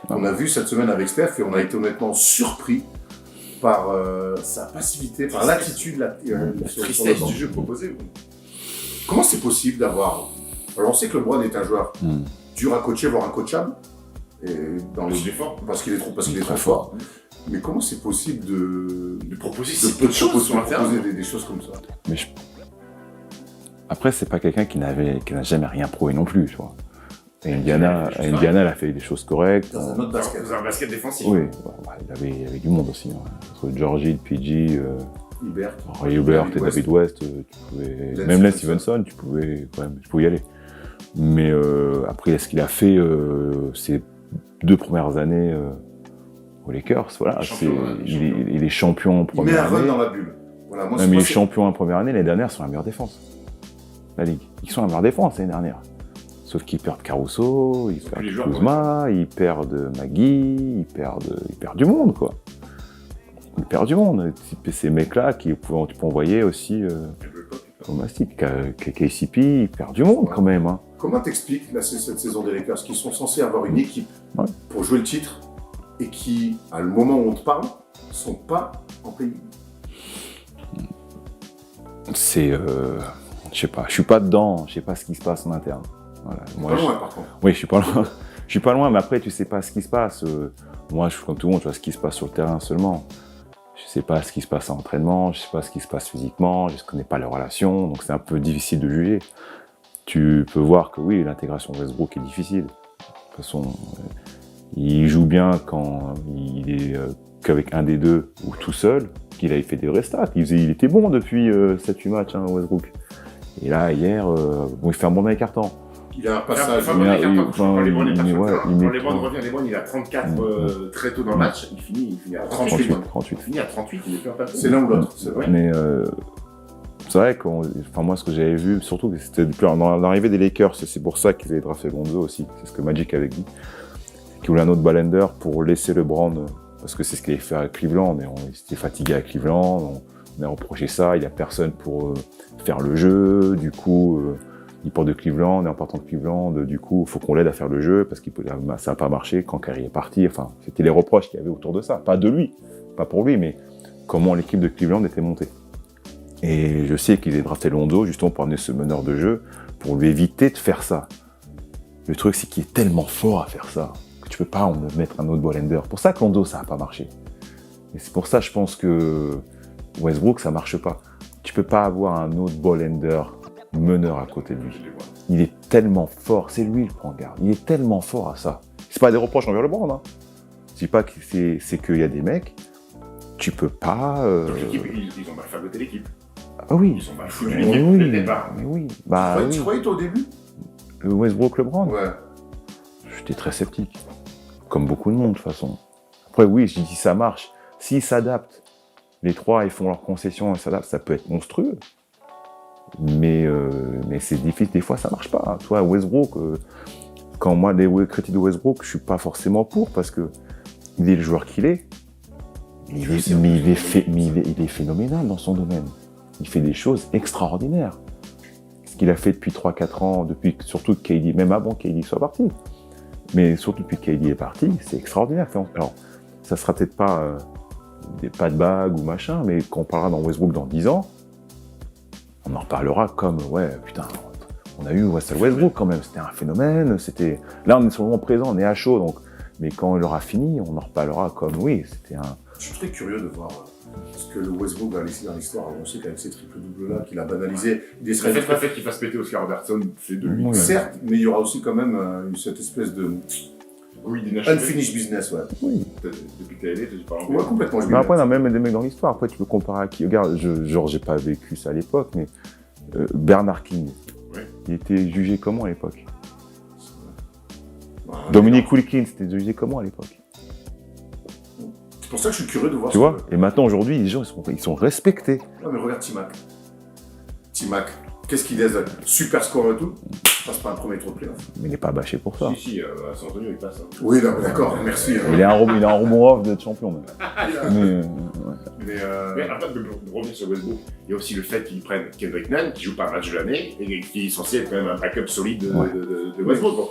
On a vu cette semaine avec Steph et on a été honnêtement surpris par sa passivité, par l'attitude, la Tristesse du jeu proposé. Comment c'est possible d'avoir... Alors on sait que LeBron est un joueur dur à coacher, voire incoachable, et dans les... parce qu'il est trop fort. Mais comment c'est possible de proposer si peu de choses sur un terrain, des choses comme ça? Mais après, c'est pas quelqu'un qui n'a jamais rien prouvé non plus, tu vois. Et Indiana, elle a fait des choses correctes. Dans un autre basket. Dans un basket défensif. Oui, il y avait du monde aussi. Hein. Entre Georgie, PG, Ray Hubert et David West, tu pouvais... même Les Stevenson, tu pouvais y aller. Mais après, ce qu'il a fait ces 2 premières années aux Lakers, voilà, il est champion en première année. Il met un run dans la bulle. Voilà, moi, mais il est champion en première année, l'année dernière, sont la meilleure défense. La Ligue. Ils sont la meilleure défense l'année dernière. Sauf qu'ils perdent Caruso, ils perdent Kuzma, ils perdent Magui, ils perdent du monde, quoi. Ils perdent du monde. Ces mecs-là tu peux envoyer aussi au Mastic. KCP, ils perdent du monde quand même. Hein. Comment t'expliques cette saison des Lakers qui sont censés avoir une équipe pour jouer le titre et qui, à le moment où on te parle, ne sont pas en pays? C'est... je sais pas, je suis pas dedans, je sais pas ce qui se passe en interne. Voilà. Moi, pas loin, par contre. Oui, je suis pas loin. Je suis pas loin, mais après, tu sais pas ce qui se passe. Moi, je suis comme tout le monde, je vois ce qui se passe sur le terrain seulement. Je sais pas ce qui se passe en entraînement, je sais pas ce qui se passe physiquement, je connais pas leurs relations, donc c'est un peu difficile de juger. Tu peux voir que oui, l'intégration de Westbrook est difficile. De toute façon, il joue bien quand il est qu'avec un des deux ou tout seul, qu'il avait fait des vrais stats. Il était bon depuis 7-8 matchs, hein, Westbrook. Et là, hier, il fait un bon écartant. Il a un passage. Quand LeBron revient, il a 34 très tôt dans le match, il finit à 38. Il finit à 38, il n'est plus un papier. C'est l'un ou l'autre, c'est vrai. Mais c'est vrai que moi, ce que j'avais vu, surtout, c'était dans l'arrivée des Lakers, c'est pour ça qu'ils avaient drafté Lonzo aussi, c'est ce que Magic avait dit, qu'ils voulaient un autre ballender pour laisser LeBron, parce que c'est ce qu'il avait fait à Cleveland, et il s'était fatigué à Cleveland, on a reproché ça, il n'y a personne pour faire le jeu, du coup... il part de Cleveland, et en partant de Cleveland, du coup, il faut qu'on l'aide à faire le jeu, parce que ça n'a pas marché quand Kyrie est parti. Enfin, c'était les reproches qu'il y avait autour de ça. Pas de lui, pas pour lui, mais comment l'équipe de Cleveland était montée. Et je sais qu'ils avaient drafté Lonzo, justement, pour amener ce meneur de jeu, pour lui éviter de faire ça. Le truc, c'est qu'il est tellement fort à faire ça, que tu peux pas en mettre un autre ballender. Pour ça que Lonzo, ça n'a pas marché. Et c'est pour ça, je pense que Westbrook, ça marche pas. Tu peux pas avoir un autre ballender meneur à côté de lui. Il est tellement fort, c'est lui le prend garde. Il est tellement fort à ça. C'est pas des reproches envers LeBron. Hein. Je dis pas que c'est qu'il y a des mecs, tu peux pas. Donc l'équipe, ils ont mal fabriqué l'équipe. Ah oui. Ils ont mal foutu l'équipe dès le départ. Mais oui. Tu croyais toi au début? Westbrook LeBron. Ouais. J'étais très sceptique, comme beaucoup de monde de toute façon. Après oui, je dis ça marche. S'ils s'adaptent, les trois ils font leurs concessions et s'adaptent, ça peut être monstrueux. Mais c'est difficile, des fois ça marche pas. Toi, Westbrook, quand moi les critiques de Westbrook, je suis pas forcément pour parce que il est le joueur qu'il est. Il est phénoménal dans son domaine. Il fait des choses extraordinaires. Ce qu'il a fait depuis 3-4 ans, surtout que KD, même avant que KD soit parti. Mais surtout depuis que KD est parti, c'est extraordinaire. Alors, ça sera peut-être pas pas de bague ou machin, mais quand on parlera dans Westbrook dans 10 ans, on en reparlera comme, ouais, putain, On a eu Russell Westbrook quand même, c'était un phénomène. Là, on est sur le moment présent, on est à chaud. Donc... Mais quand il aura fini, on en reparlera comme oui, c'était un... Je suis très curieux de voir ce que le Westbrook va laisser dans l'histoire. On sait qu'avec ces triple-doubles-là, qu'il a banalisé, Le fait qu'il fasse péter Oscar Robertson, c'est de lui. Oui. Certes, mais il y aura aussi quand même cette espèce de unfinished business, ouais. Oui. Depuis que t'es allé, tu parles Ouais, complètement. Mais après, on a même des mecs dans l'histoire. Après, tu peux comparer à qui? Regarde, genre, j'ai pas vécu ça à l'époque, mais Bernard King, Ouais. il était jugé comment à l'époque? Ouais, Dominique Wilkins, c'était jugé comment à l'époque? c'est pour ça que je suis curieux de voir Tu vois? Et maintenant, aujourd'hui, les gens, ils sont respectés. Non, mais regarde T-Mac. T-Mac, qu'est-ce qu'il laisse? Super score et tout. Il passe pas un premier tour de playoff. Mais il n'est pas bâché pour ça. Si, à San Antonio, il passe. Hein. Oui, d'accord, merci. Il est un rebond off d'être champion, même. Mais, Mais après, de revenir sur Westbrook, il y a aussi le fait qu'ils prennent Kendrick Nunn, qui joue pas un match de l'année, et qui est censé être quand même un backup solide de Westbrook. Bon.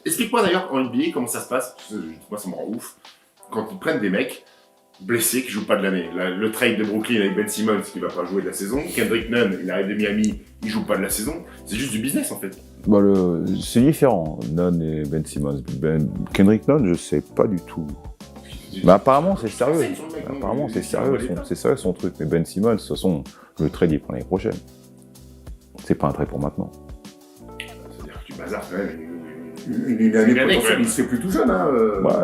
Explique-moi d'ailleurs en NBA comment ça se passe, parce que moi ça me rend ouf, quand ils prennent des mecs blessés qui jouent pas de l'année. Le trade de Brooklyn avec Ben Simmons qui va pas jouer de la saison, Kendrick Nunn, il arrive de Miami, il joue pas de la saison, c'est juste du business en fait. bah, c'est différent, Nunn et Ben Simmons. Kendrick Nunn, je sais pas du tout. Mais apparemment, c'est sérieux. Apparemment, c'est sérieux, son truc. Mais Ben Simmons, de toute façon, le trade, il prend l'année prochaine. C'est pas un trade pour maintenant. C'est-à-dire que tu bazardes quand même Une année potentielle, il serait plus tout jeune. Hein,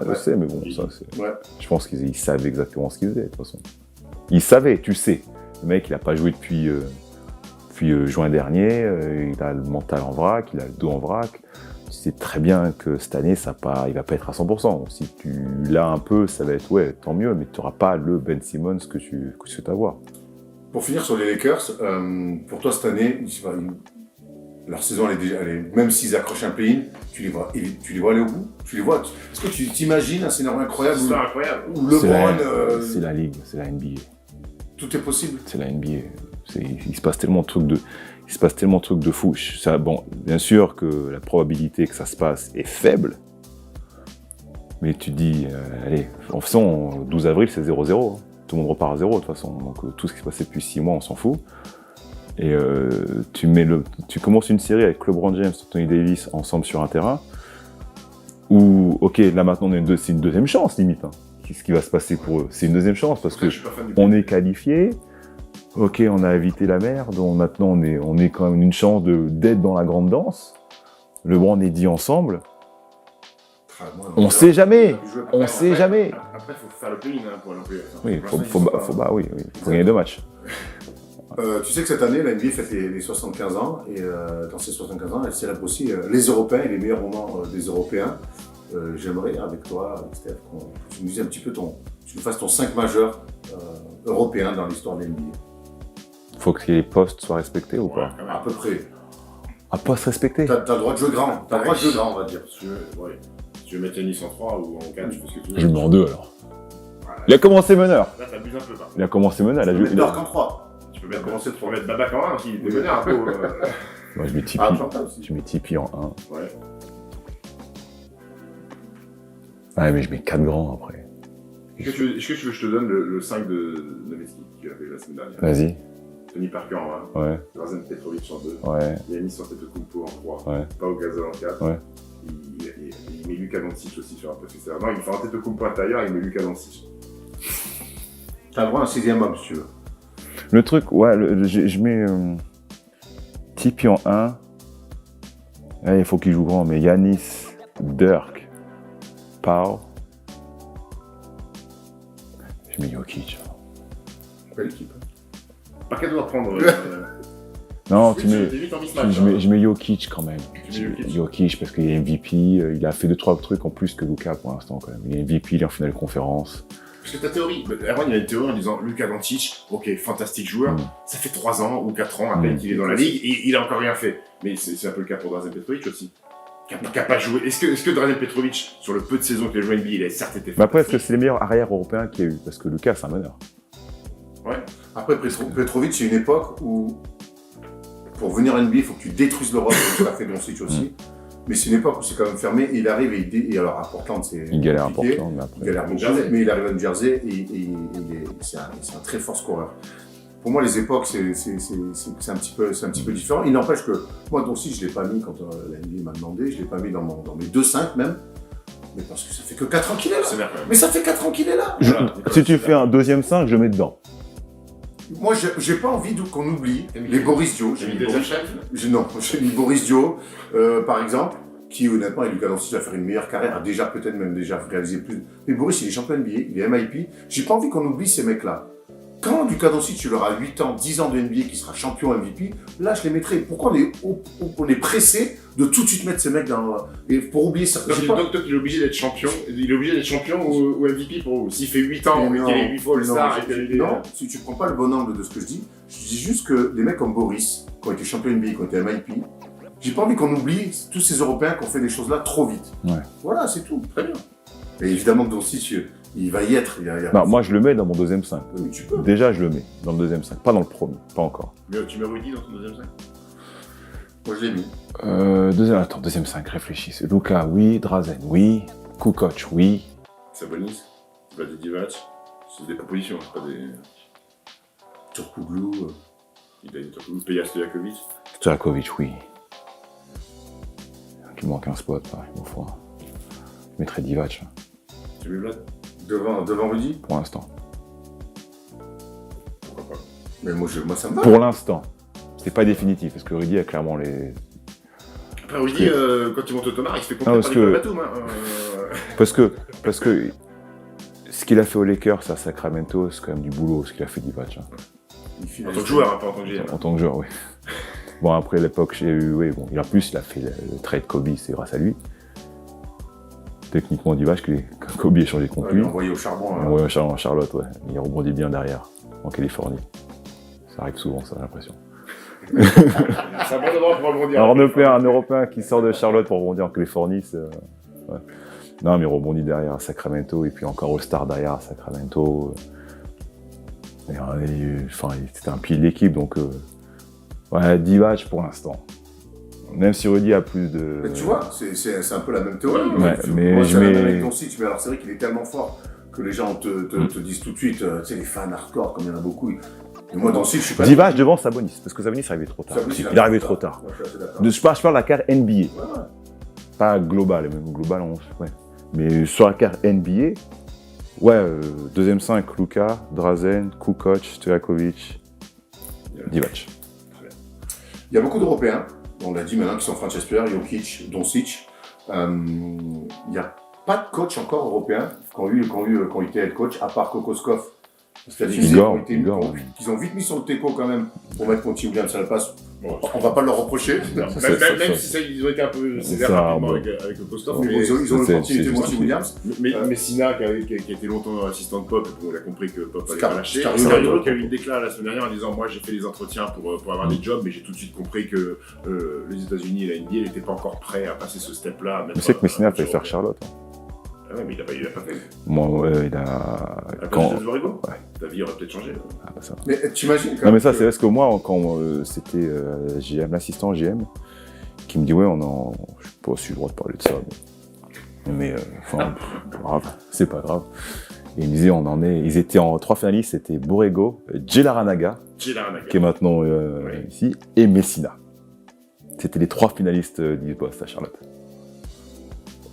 Je sais, mais bon, ça, c'est... Ouais. Je pense qu'ils savaient exactement ce qu'ils faisaient, de toute façon. Ils savaient, tu sais. Le mec, il a pas joué depuis juin dernier, il a le mental en vrac, il a le dos en vrac. Tu sais très bien que cette année, il va pas être à 100%. Si tu l'as un peu, ça va être, ouais, tant mieux, mais tu n'auras pas le Ben Simmons que tu souhaites avoir. Pour finir sur les Lakers, pour toi cette année, leur saison, même s'ils accrochent un play-in, tu les vois aller au bout? Est-ce que tu t'imagines un scénario incroyable C'est incroyable. où LeBron... C'est la ligue, c'est la NBA. Tout est possible. C'est la NBA. Il se passe tellement de trucs de fou. Bon, bien sûr que la probabilité que ça se passe est faible, mais tu dis, allez, en faisant 12 avril, c'est 0-0. Hein. Tout le monde repart à 0 de toute façon. Donc tout ce qui s'est passé depuis 6 mois, on s'en fout. Et tu commences une série avec LeBron James, Anthony Davis ensemble sur un terrain où, ok, là maintenant c'est une deuxième chance limite. Hein. Qu'est-ce qui va se passer pour eux? C'est une deuxième chance parce que on est qualifié. Ok, on a évité la merde. Donc maintenant on est quand même une chance d'être dans la grande danse. LeBron et dit ensemble. On sait jamais. On sait jamais. Après, il faut faire le play-in pour aller en play-off. Oui, faut gagner 2 matchs. Tu sais que cette année, la NBA fête les 75 ans, et dans ces 75 ans, elle célèbre aussi les Européens et les meilleurs moments des Européens. J'aimerais, avec toi, avec Steph, que tu nous dises un petit peu tu nous fasses ton 5 majeur européen dans l'histoire de la NBA. Faut que les postes soient respectés ou pas? À peu près. À pas se respecter. T'as le droit de jouer grand. T'as le droit de jouer grand, on va dire. Si tu veux mettre Yanis en 3 ou en 4, tu fais ce que tu veux. Je le mets en 2 alors. Il a commencé meneur. Là, t'abuses un peu, par contre. Il a commencé meneur. Tu peux mettre Dirk en 3. Tu peux commencer pour mettre Babac en 1 aussi, il est un peu. Moi, je mets Tipeee. Aussi. Je mets Tipeee en 1. Ouais. Ouais, mais je mets 4 grands après. Est-ce que tu veux que je te donne le 5 de Nowitzki qu'il avait la semaine dernière? Vas-y. Tony Parker en 1. Ouais. Drazen Petrovic en 2. Ouais. Yanis Antetokounmpo en 3. Ouais. Pau Gasol en 4. Ouais. Il met Luka Doncic aussi sur un peu. Non, il fait Antetokounmpo intérieur, il met Luka Doncic. T'as le droit à un 6ème homme, si tu veux. Le truc, ouais, je mets Tipeee en 1. Là, il faut qu'il joue grand, mais Yanis, Dirk, Pau. Je mets Jokic. Belle équipe. Parquet doit prendre. Non, je mets Jokic quand même. Tu mets Jokic. Jokic parce qu'il est MVP, il a fait 2-3 trucs en plus que Luka pour l'instant quand même. Il est MVP, il est en finale de conférence. Parce que ta théorie, Erwan il a une théorie en disant Luka Doncic, ok, fantastique joueur, ça fait 3 ans ou 4 ans à peine qu'il est dans la ligue et il a encore rien fait. Mais c'est un peu le cas pour Drazen Petrovic aussi. Qui a pas joué. Est-ce que Drazen Petrovic, sur le peu de saisons qu'il a joué NBA, il a certes été Mais après, est-ce que c'est les meilleurs arrières européens qu'il y a eu? Parce que Luka, c'est un meneur. Ouais. Après, Petrovic, c'est une époque où, pour venir à NBA, il faut que tu détruises l'Europe, comme ça fait Doncic aussi. Mais c'est une époque où c'est quand même fermé, et il arrive et alors à Portland, c'est Il galère à compliqué. Portland, mais après. Il galère beaucoup, mais il arrive à New Jersey et c'est un très fort scoreur. pour moi, les époques, c'est un petit peu différent. Il n'empêche que moi, Doncic, je l'ai pas mis quand la NBA m'a demandé, je l'ai pas mis dans mes 2-5 même, mais parce que ça fait que 4 ans qu'il est là. C'est bien quand même. Mais ça fait 4 ans qu'il est là. Voilà. Si tu fais un deuxième 5, je mets dedans. Moi, j'ai pas envie qu'on oublie les Boris Dio. J'ai mis des achats. Non, j'ai mis Boris Dio, par exemple, qui honnêtement, et Lucas Doncic va faire une meilleure carrière, a déjà peut-être même déjà réalisé plus. Mais Boris, il est champion NBA, il est MIP. J'ai pas envie qu'on oublie ces mecs-là. Quand Lucas Doncic, tu leur as 8 ans, 10 ans de NBA qui sera champion MVP, là, je les mettrais. Pourquoi on est pressé de tout de suite mettre ces mecs dans... Et pour oublier ça. Donc toi, il est obligé d'être champion. Il est obligé d'être champion ou MVP pour vous. S'il fait 8 ans, qu'il est 8 fois All-Star et qu'il est... Non, si tu prends pas le bon angle de ce que je dis juste que des mecs comme Boris, qui ont été champions NBA, qui ont été MIP, j'ai pas envie qu'on oublie tous ces Européens qui ont fait des choses là trop vite. Ouais. Voilà, c'est tout. Très bien. Et évidemment que Doncic, il va y être. Non, moi, je le mets dans mon deuxième 5. Oui, tu peux. Déjà, je le mets dans le deuxième 5. Pas dans le premier, pas encore. Mais tu mets Rudy dans ton deuxième 5? Moi, je l'ai mis. Deuxième 5, réfléchis. Luka, oui. Drazen, oui. Kukoc, oui. Sabonis, Vlade Divac, c'est des propositions, c'est pas des... Turkoglu. Il a dit Turkoglu, Peja Stojakovic. Stojakovic, oui. Il manque un spot, là, il m'en faut un. Je mettrais Divac, Tu mets Vlad? Devant Rudy. pour l'instant. Pourquoi pas? Mais moi, ça me va. Pour l'instant. C'est pas définitif, parce que Rudy a clairement les... Après Rudy, quand il monte au Tomar, il se fait Non, comprendre parce par que- les Batum. Parce que ce qu'il a fait aux Lakers à Sacramento, c'est quand même du boulot, ce qu'il a fait Divac. En tant que joueur, hein, pas en tant que GM. En tant que joueur, oui. Bon, après l'époque, j'ai eu, oui, bon, il a fait le trade Kobe, c'est grâce à lui. Techniquement, Divac, quand Kobe est changé contre Ouais, lui. il a envoyé au charbon. On voit Charlotte, ouais. Il rebondit bien derrière, en Californie. Ça arrive souvent, ça, j'ai l'impression. C'est un bon endroit pour rebondir. Un Européen qui sort de Charlotte pour rebondir en Californie, c'est... ouais. Non, mais il rebondit derrière à Sacramento, et puis encore All-Star derrière à Sacramento. C'était un pilier de l'équipe, donc... ouais, Divac pour l'instant. Même si Rudy a plus de... Mais tu vois, c'est un peu la même théorie. Ouais, mais moi, je c'est la mets- même avec Doncic, mais alors c'est vrai qu'il est tellement fort que les gens te disent tout de suite, tu sais, les fans hardcore, comme il y en a beaucoup. Et moi, Doncic, je suis pas... Divac devant Sabonis, parce que Sabonis est arrivé trop tard. Sabonis, Il est arrivé trop tard. Ouais, je suis assez d'accord. Je parle de la carte NBA, Ouais, ouais. pas global, même global, ouais. Mais sur la carte NBA, ouais, deuxième 5, Luka, Drazen, Kukoc, Stojakovic, Divac. Il y a beaucoup d'Européens, on l'a dit maintenant, qui sont Frances Pierre, Jokic, Doncic. Il n'y a pas de coach encore européen qui ont été head coach, à part Kokoskov. Igor. Qu'ils ont vite mis sur le teco quand même pour mettre Monty Williams à la place. Bon, On va pas leur reprocher. même si ça, ils ont été un peu C'est sévères ça, rapidement bon. avec le Costa. Mais ils ont c'est- l'opportunité de c'est Monty juste- Williams. Mais Sina, qui a été longtemps assistant de Pop, on a compris que Pop allait Scar- pas lâcher. Scar- Scario qui a eu une déclaration la semaine dernière en disant moi j'ai fait des entretiens pour avoir des jobs, mais j'ai tout de suite compris que les États-Unis et la NBA n'étaient pas encore prêts à passer ce step-là. Tu sais que Messina a failli faire Charlotte. Ah ouais, mais il a pas fait. Moi, ouais, il a... À Quand... cause de Borrego, Ouais. ta vie aurait peut-être changé. Ah, bah ça. Mais t'imagines quand Non, mais même ça, que- c'est parce que moi, quand c'était GM, l'assistant GM, qui me dit, ouais, je sais pas si j'ai le droit de parler de ça, mais enfin, grave, c'est pas grave. Et il me disait, ils étaient en 3 finalistes, c'était Borrego, Jelaranaga, qui est maintenant Oui. ici, et Messina. C'était les 3 finalistes du poste à Charlotte.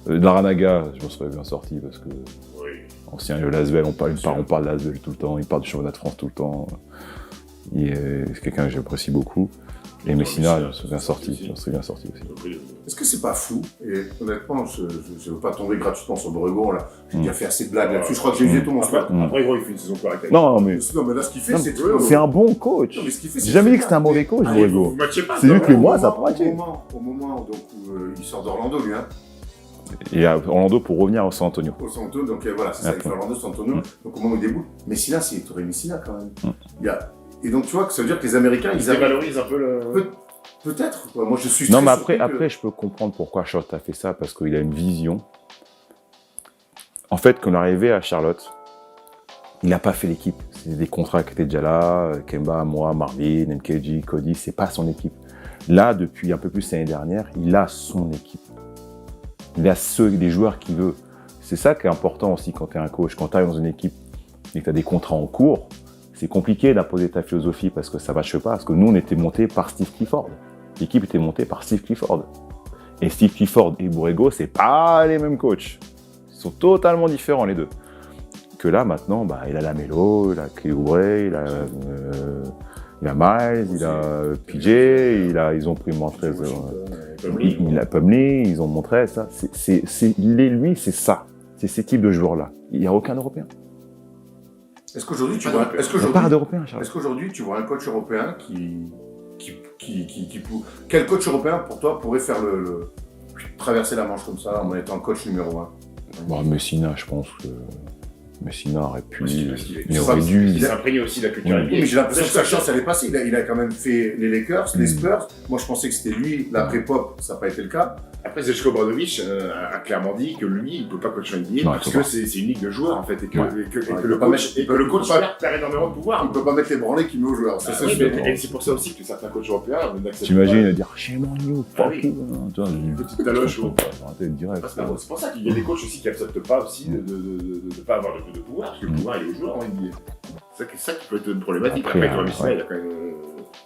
Laranaga, je m'en serais bien sorti parce que Oui. ancien Lasvel, on parle de Lasvel tout le temps, il parle du championnat de France tout le temps. C'est quelqu'un que j'apprécie beaucoup. Et Messina, je m'en serais bien sorti aussi. Est-ce que c'est pas fou? Et honnêtement, je ne veux pas tomber gratuitement sur Borrego, là. J'ai déjà fait assez de blagues là-dessus. Je crois que j'ai visé tout mon spot. Après, gros, il fait une saison correcte. Non, mais Non, mais là, ce qu'il fait, Non, c'est... c'est un bon coach. Non, mais ce qu'il fait, J'ai jamais dit que c'était un mauvais coach, Allez, Borrego. vous matchez pas. C'est toi, juste que hein. moi, ça a pas matché. Au moment donc, où il sort d'Orlando, lui, hein, Et à Orlando pour revenir au San Antonio. au San Antonio, donc voilà, c'est ça, il fait Orlando, San Antonio, donc au moment où il déboule. Mais Sina, tu aurais mis Sina quand même. Et donc, tu vois, que ça veut dire que les Américains, Ils ils avaient... dévalorisent un peu le. Peut-être. Moi, je suis Non, très mais surpris après, je peux comprendre pourquoi Charlotte a fait ça, parce qu'il a une vision. En fait, quand on est arrivé à Charlotte, il n'a pas fait l'équipe. C'est des contrats qui étaient déjà là, Kemba, moi, Marvin, MKG, Cody, c'est pas son équipe. Là, depuis un peu plus l'année dernière, il a son équipe. Il a des joueurs qu'il veut. C'est ça qui est important aussi quand tu es un coach. Quand tu arrives dans une équipe et que tu as des contrats en cours, c'est compliqué d'imposer ta philosophie parce que ça ne marche pas. Parce que nous, on était montés par Steve Clifford. L'équipe était montée par Steve Clifford. Et Steve Clifford et Borrego, c'est pas les mêmes coachs. Ils sont totalement différents, les deux. Que là, maintenant, il a Lamelo, il a Kelly Oubre, il a Miles, il a PJ, ils ont pris Montrez. Il a Plumlee, ils ont montré ça. Lui, c'est ça. C'est ces types de joueurs-là. Il n'y a aucun Européen. Est-ce qu'aujourd'hui, tu Il n'y a pas d'Européen, Charles. Est-ce qu'aujourd'hui, tu vois un coach européen Quel coach européen, pour toi, pourrait faire traverser la Manche comme ça, en étant coach numéro 1? Messina, je pense que... Messina aurait pu... Il aurait dû... Il s'imprègne aussi de la culture NBA. Mais j'ai l'impression que sa chance, elle est passée. Il a quand même fait les Lakers, les Spurs. Moi, je pensais que c'était lui, l'après-pop, ça n'a pas été le cas. Après, Zeljko Obradović a clairement dit que lui, il ne peut pas coacher NBA parce que c'est une ligue de joueurs, en fait, et que le coach perd énormément de pouvoir. Il ne peut pas mettre les branlés qu'il met aux joueurs. Et c'est pour ça aussi que certains coachs européens n'acceptent pas. T'imagines dire « Chez Manu, fuck you !» Une petite taloche. direct. C'est pour ça qu'il y a des coachs aussi qui n'acceptent pas aussi de ne pas avoir de pouvoir, parce que le pouvoir, il est aux joueurs en NBA. C'est ça qui peut être une problématique. Après, dans Messina, il y a quand même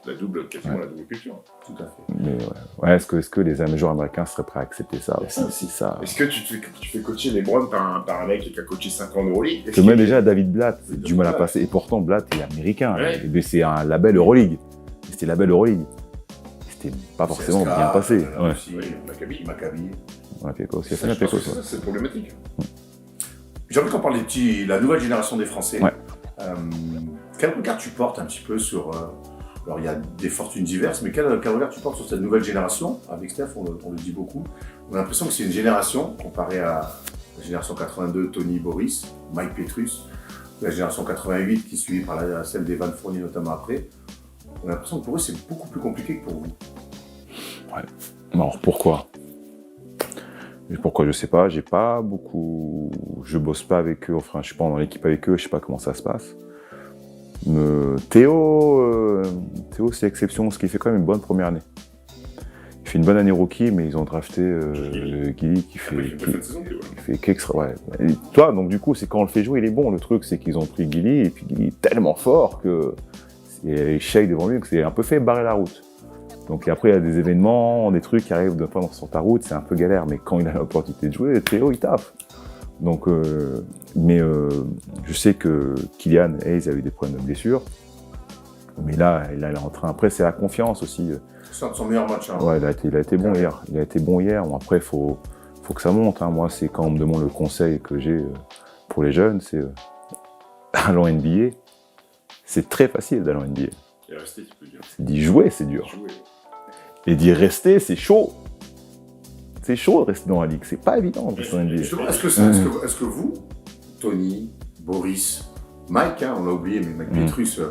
la double culture. Tout à fait. Mais est-ce que les joueurs américains seraient prêts à accepter ça aussi, ça. Est-ce que tu fais coacher les Browns par un mec qui a coaché 5 ans en Euroleague? Que même déjà David Blatt, c'est du mal à passer. Et pourtant, Blatt est américain. Mais c'est un label Euroleague. C'était label Euroleague. C'était pas forcément bien passé. Maccabi. C'est problématique. J'ai envie qu'on parle la nouvelle génération des Français. Ouais. Quel regard tu portes un petit peu sur... alors il y a des fortunes diverses, mais quel regard tu portes sur cette nouvelle génération? Avec Steph, on le dit beaucoup. On a l'impression que c'est une génération, comparée à la génération 82, Tony, Boris, Mike Petrus, la génération 88 qui est suivie par celle d'Evan Fournier notamment après. On a l'impression que pour eux c'est beaucoup plus compliqué que pour vous. Ouais. Alors pourquoi? Pourquoi, je sais pas, j'ai pas beaucoup... Je bosse pas avec eux, enfin je suis pas dans l'équipe avec eux, je sais pas comment ça se passe. Théo, c'est l'exception, parce qu'il fait quand même une bonne première année. Il fait une bonne année rookie, mais ils ont drafté Guy qui fait qu'extra. Ouais. Et toi, donc du coup, c'est quand on le fait jouer, il est bon. Le truc, c'est qu'ils ont pris Guy, et puis Guy est tellement fort que c'est Shea devant lui, que c'est un peu fait barrer la route. Donc après, il y a des événements, des trucs qui arrivent de fois sur ta route, c'est un peu galère, mais quand il a l'opportunité de jouer, Théo, il tape. Donc, je sais que Killian Hayes a eu des problèmes de blessure, mais là, il est en train. Après, c'est la confiance aussi. C'est son meilleur match. Hein. Ouais, il a été bon hier. Il a été bon hier. Bon, après, faut que ça monte. Hein. Moi, c'est quand on me demande le conseil que j'ai pour les jeunes, c'est allons NBA. C'est très facile d'aller en NBA. Et rester, tu peux dire. D'y jouer, c'est dur. Et d'y rester, c'est chaud. C'est chaud de rester dans la ligue, c'est pas évident de rester en NBA. Est-ce que vous, Tony, Boris, Mike, on l'a oublié, mais Mike Petrus,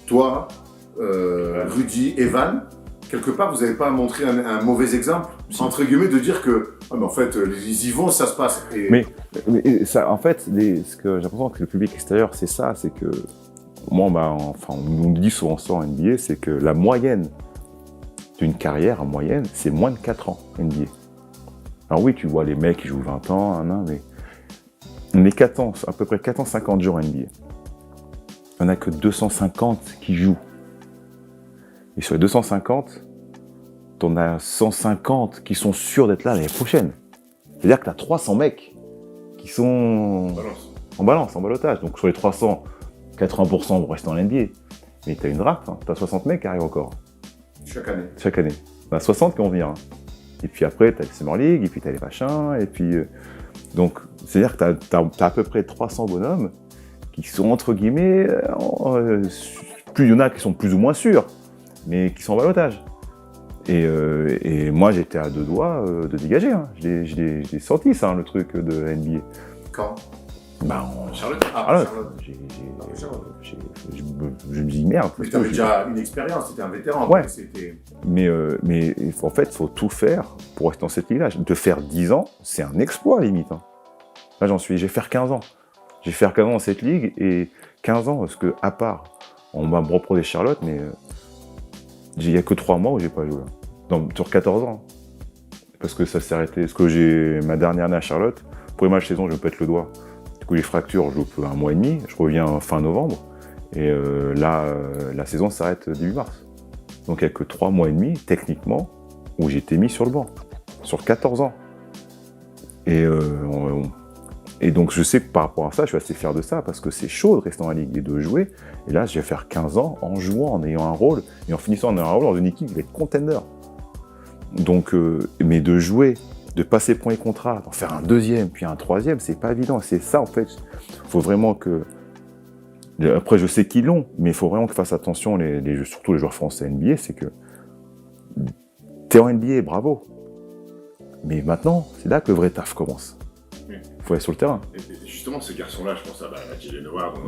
toi, Rudy, Evan, quelque part, vous n'avez pas montré un mauvais exemple, entre guillemets, de dire que, en fait, ils y vont, ça se passe. Et... Mais ça, en fait, ce que j'ai l'impression que le public extérieur, c'est ça, c'est que, moi, on nous dit souvent ça en NBA, c'est que la moyenne d'une carrière, en moyenne, c'est moins de 4 ans, NBA. Alors oui, tu vois les mecs qui jouent 20 ans, mais on est 4 ans, à peu près 450 jours en NBA. Il n'y en a que 250 qui jouent. Et sur les 250, t'en as 150 qui sont sûrs d'être là l'année prochaine. C'est-à-dire que tu as 300 mecs qui sont en ballotage. Donc sur les 300, 80% vont rester en NBA. Mais tu as une draft, tu as 60 mecs qui arrivent encore. Chaque année. Tu as 60 qui vont venir. Et puis après, tu as les Summer League, et puis tu as les machins, et puis... donc, c'est-à-dire que tu as à peu près 300 bonhommes qui sont, entre guillemets, il y en a qui sont plus ou moins sûrs, mais qui sont en ballottage. Et moi, j'étais à 2 doigts de dégager. Hein. Je l'ai senti, ça, le truc de la NBA. Quand Charlotte. Je me dis merde. Mais tu avais déjà une expérience, tu étais un vétéran. Ouais. Mais en fait, il faut tout faire pour rester dans cette ligue-là. De faire 10 ans, c'est un exploit limite. Hein. Là, je vais faire 15 ans. Je vais faire 15 ans dans cette ligue et 15 ans, parce que, à part, on va me reprocher Charlotte, mais il n'y a que 3 mois où j'ai pas joué. Sur 14 ans. Parce que ça s'est arrêté. Parce que j'ai ma dernière année à Charlotte, premier match de saison, je me pète le doigt. Du coup, les fractures, je joue un mois et demi, je reviens fin novembre. Et là, la saison s'arrête début mars. Donc il n'y a que 3 mois et demi, techniquement, où j'ai été mis sur le banc, sur 14 ans. Et donc je sais que par rapport à ça, je suis assez fier de ça, parce que c'est chaud de rester dans la ligue et de jouer. Et là, je vais faire 15 ans en jouant, en ayant un rôle, et en finissant en ayant un rôle dans une équipe qui va être contender. Donc, mais de jouer, de passer le premier contrat, d'en faire un deuxième, puis un troisième, c'est pas évident. C'est ça, en fait. Il faut vraiment que... Après, je sais qu'ils l'ont, mais il faut vraiment qu'ils fassent attention, surtout les joueurs français NBA, c'est que t'es en NBA, bravo. Mais maintenant, c'est là que le vrai taf commence. Il faut aller sur le terrain. Et justement, ces garçons-là, je pense à Jalen Howard,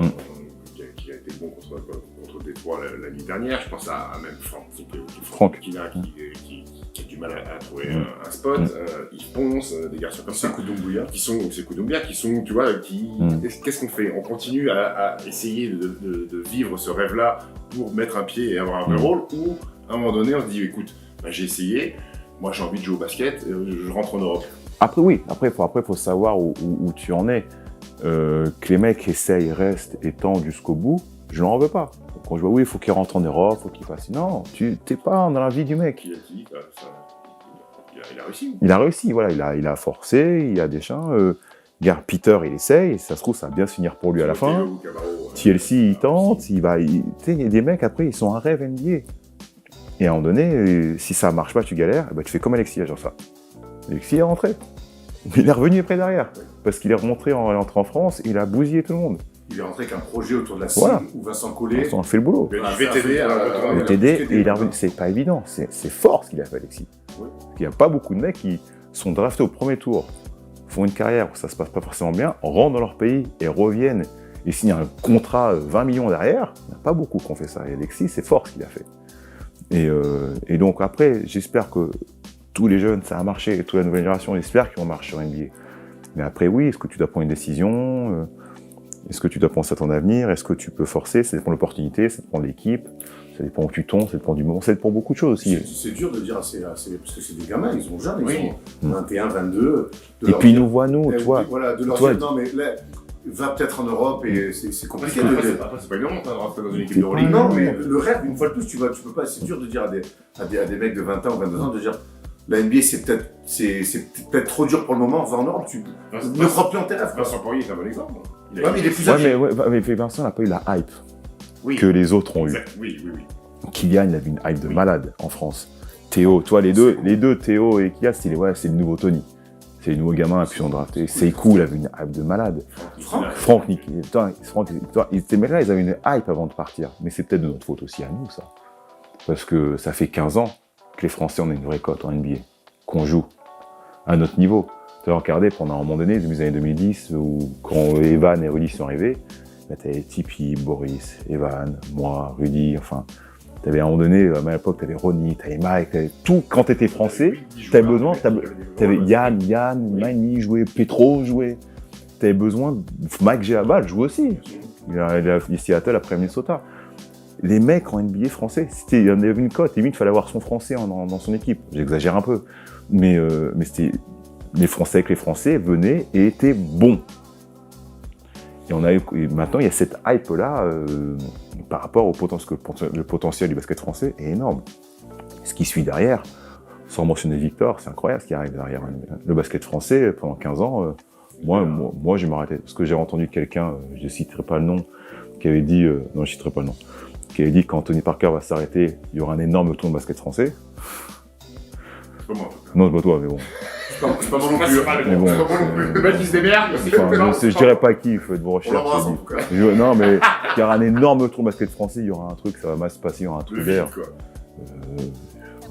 qui a été bon contre Détroit la nuit dernière. Je pense à même Franck qui a du mal à trouver un spot. Yves Ponce, des garçons comme ça. Sekou Doumbouya, qui sont, tu vois, qu'est-ce qu'on fait? On continue à essayer de vivre ce rêve-là pour mettre un pied et avoir un vrai rôle, ou à un moment donné, on se dit, écoute, j'ai essayé, moi j'ai envie de jouer au basket, je rentre en Europe. Après, oui, après, faut savoir où tu en es. Que les mecs essayent, restent et tendent jusqu'au bout, je n'en veux pas. Quand je vois, oui, il faut qu'il rentre en Europe, il faut qu'il fasse... Non, tu t'es pas dans la vie du mec. Il a réussi. Il a réussi, voilà, il a forcé, il y a des chiens. Regarde, Peter, il essaye, ça se trouve, ça va bien se finir pour lui à la fin. TLC, il tente, il va... Tu sais, il y a des mecs, après, ils sont un rêve NBA. Et à un moment donné, si ça marche pas, tu galères, bah, tu fais comme Alexis, genre ça. Alexis est rentré. Il est revenu après derrière, parce qu'il est rentré en France, il a bousillé tout le monde. Il est rentré avec un projet autour de la cible, où Vincent Collet... Vincent a fait le boulot. Il va t'aider à t'aider, et il est revenu. C'est pas évident, c'est fort ce qu'il a fait, Alexis. Oui. Il n'y a pas beaucoup de mecs qui sont draftés au premier tour, font une carrière où ça se passe pas forcément bien, rentrent dans leur pays et reviennent et signent un contrat 20 millions derrière. Il n'y en a pas beaucoup qui ont fait ça. Et Alexis, c'est fort ce qu'il a fait. Et donc après, j'espère que tous les jeunes, ça a marché, toute la nouvelle génération, j'espère qu'ils vont marcher sur NBA. Mais après, oui, est-ce que tu dois prendre une décision? Est-ce que tu dois penser à ton avenir? Est-ce que tu peux forcer? Ça dépend de l'opportunité, ça dépend de l'équipe, ça dépend où tu tombes, ça dépend du moment, ça dépend beaucoup de choses aussi. C'est dur de dire parce que c'est des gamins, ils sont jeunes, ils ont 21, 22. Et puis ils nous voient, nous, toi. Voilà, de leur dire, non mais là, va peut-être en Europe et c'est compliqué. Après, c'est pas une honte de rentrer dans une équipe de Euroleague. Non, mais le rêve, une fois de plus, tu peux pas, c'est dur de dire à des mecs de 20 ans ou 22 ans de dire la NBA c'est peut-être trop dur pour le moment, va en Europe, tu ne crois plus en tes rêves. Vincent Poirier est un bon exemple. Mais il est plus âgé. Mais Vincent n'a pas eu la hype que les autres ont eu. Oui. Kylian, il avait une hype de malade en France. Théo, toi, les deux, Théo et Kylian, c'est le nouveau Tony. C'est le nouveau gamin, puis on drafté. Sekou, il avait une hype de malade. Franck, ces mecs-là, ils avaient une hype avant de partir. Mais c'est peut-être de notre faute aussi à nous, ça. Parce que ça fait 15 ans que les Français, on a une vraie cote en NBA. Qu'on joue à notre niveau. Tu as regardé pendant un moment donné, dans les années 2010, où quand Evan et Rudy sont arrivés, bah, t'avais Tipeee, Boris, Evan, moi, Rudy, enfin... T'avais à un moment donné, à l'époque, t'avais Ronnie, t'avais Mike, t'avais tout. Quand t'étais français, t'avais besoin, t'avais Yann, Mani jouait, Petro jouait. T'avais besoin, Mike Géabal jouait aussi. Il a fait Seattle après Minnesota. Les mecs en NBA français, il y en avait une cote, limite, il fallait avoir son français dans son équipe. J'exagère un peu. Mais c'était les Français avec les Français venaient et étaient bons. Et maintenant, il y a cette hype-là par rapport au potentiel, le potentiel du basket français est énorme. Ce qui suit derrière, sans mentionner Victor, c'est incroyable ce qui arrive derrière. Le basket français, pendant 15 ans, moi je vais m'arrêter. Parce que j'ai entendu quelqu'un, je ne citerai pas le nom, qui avait dit, non je ne citerai pas le nom, qui avait dit quand Tony Parker va s'arrêter, il y aura un énorme tour de basket français. C'est pas moi. Non, c'est pas toi, mais bon. C'est pas moi non plus. Mais bon, le mec qui se démerde. Je dirais pas qui, il faut être vos recherches. On l'embrasse en tout cas. Non, mais il y aura un énorme tour de basket français, il y aura un truc, ça va mal se passer, il y aura un truc d'air.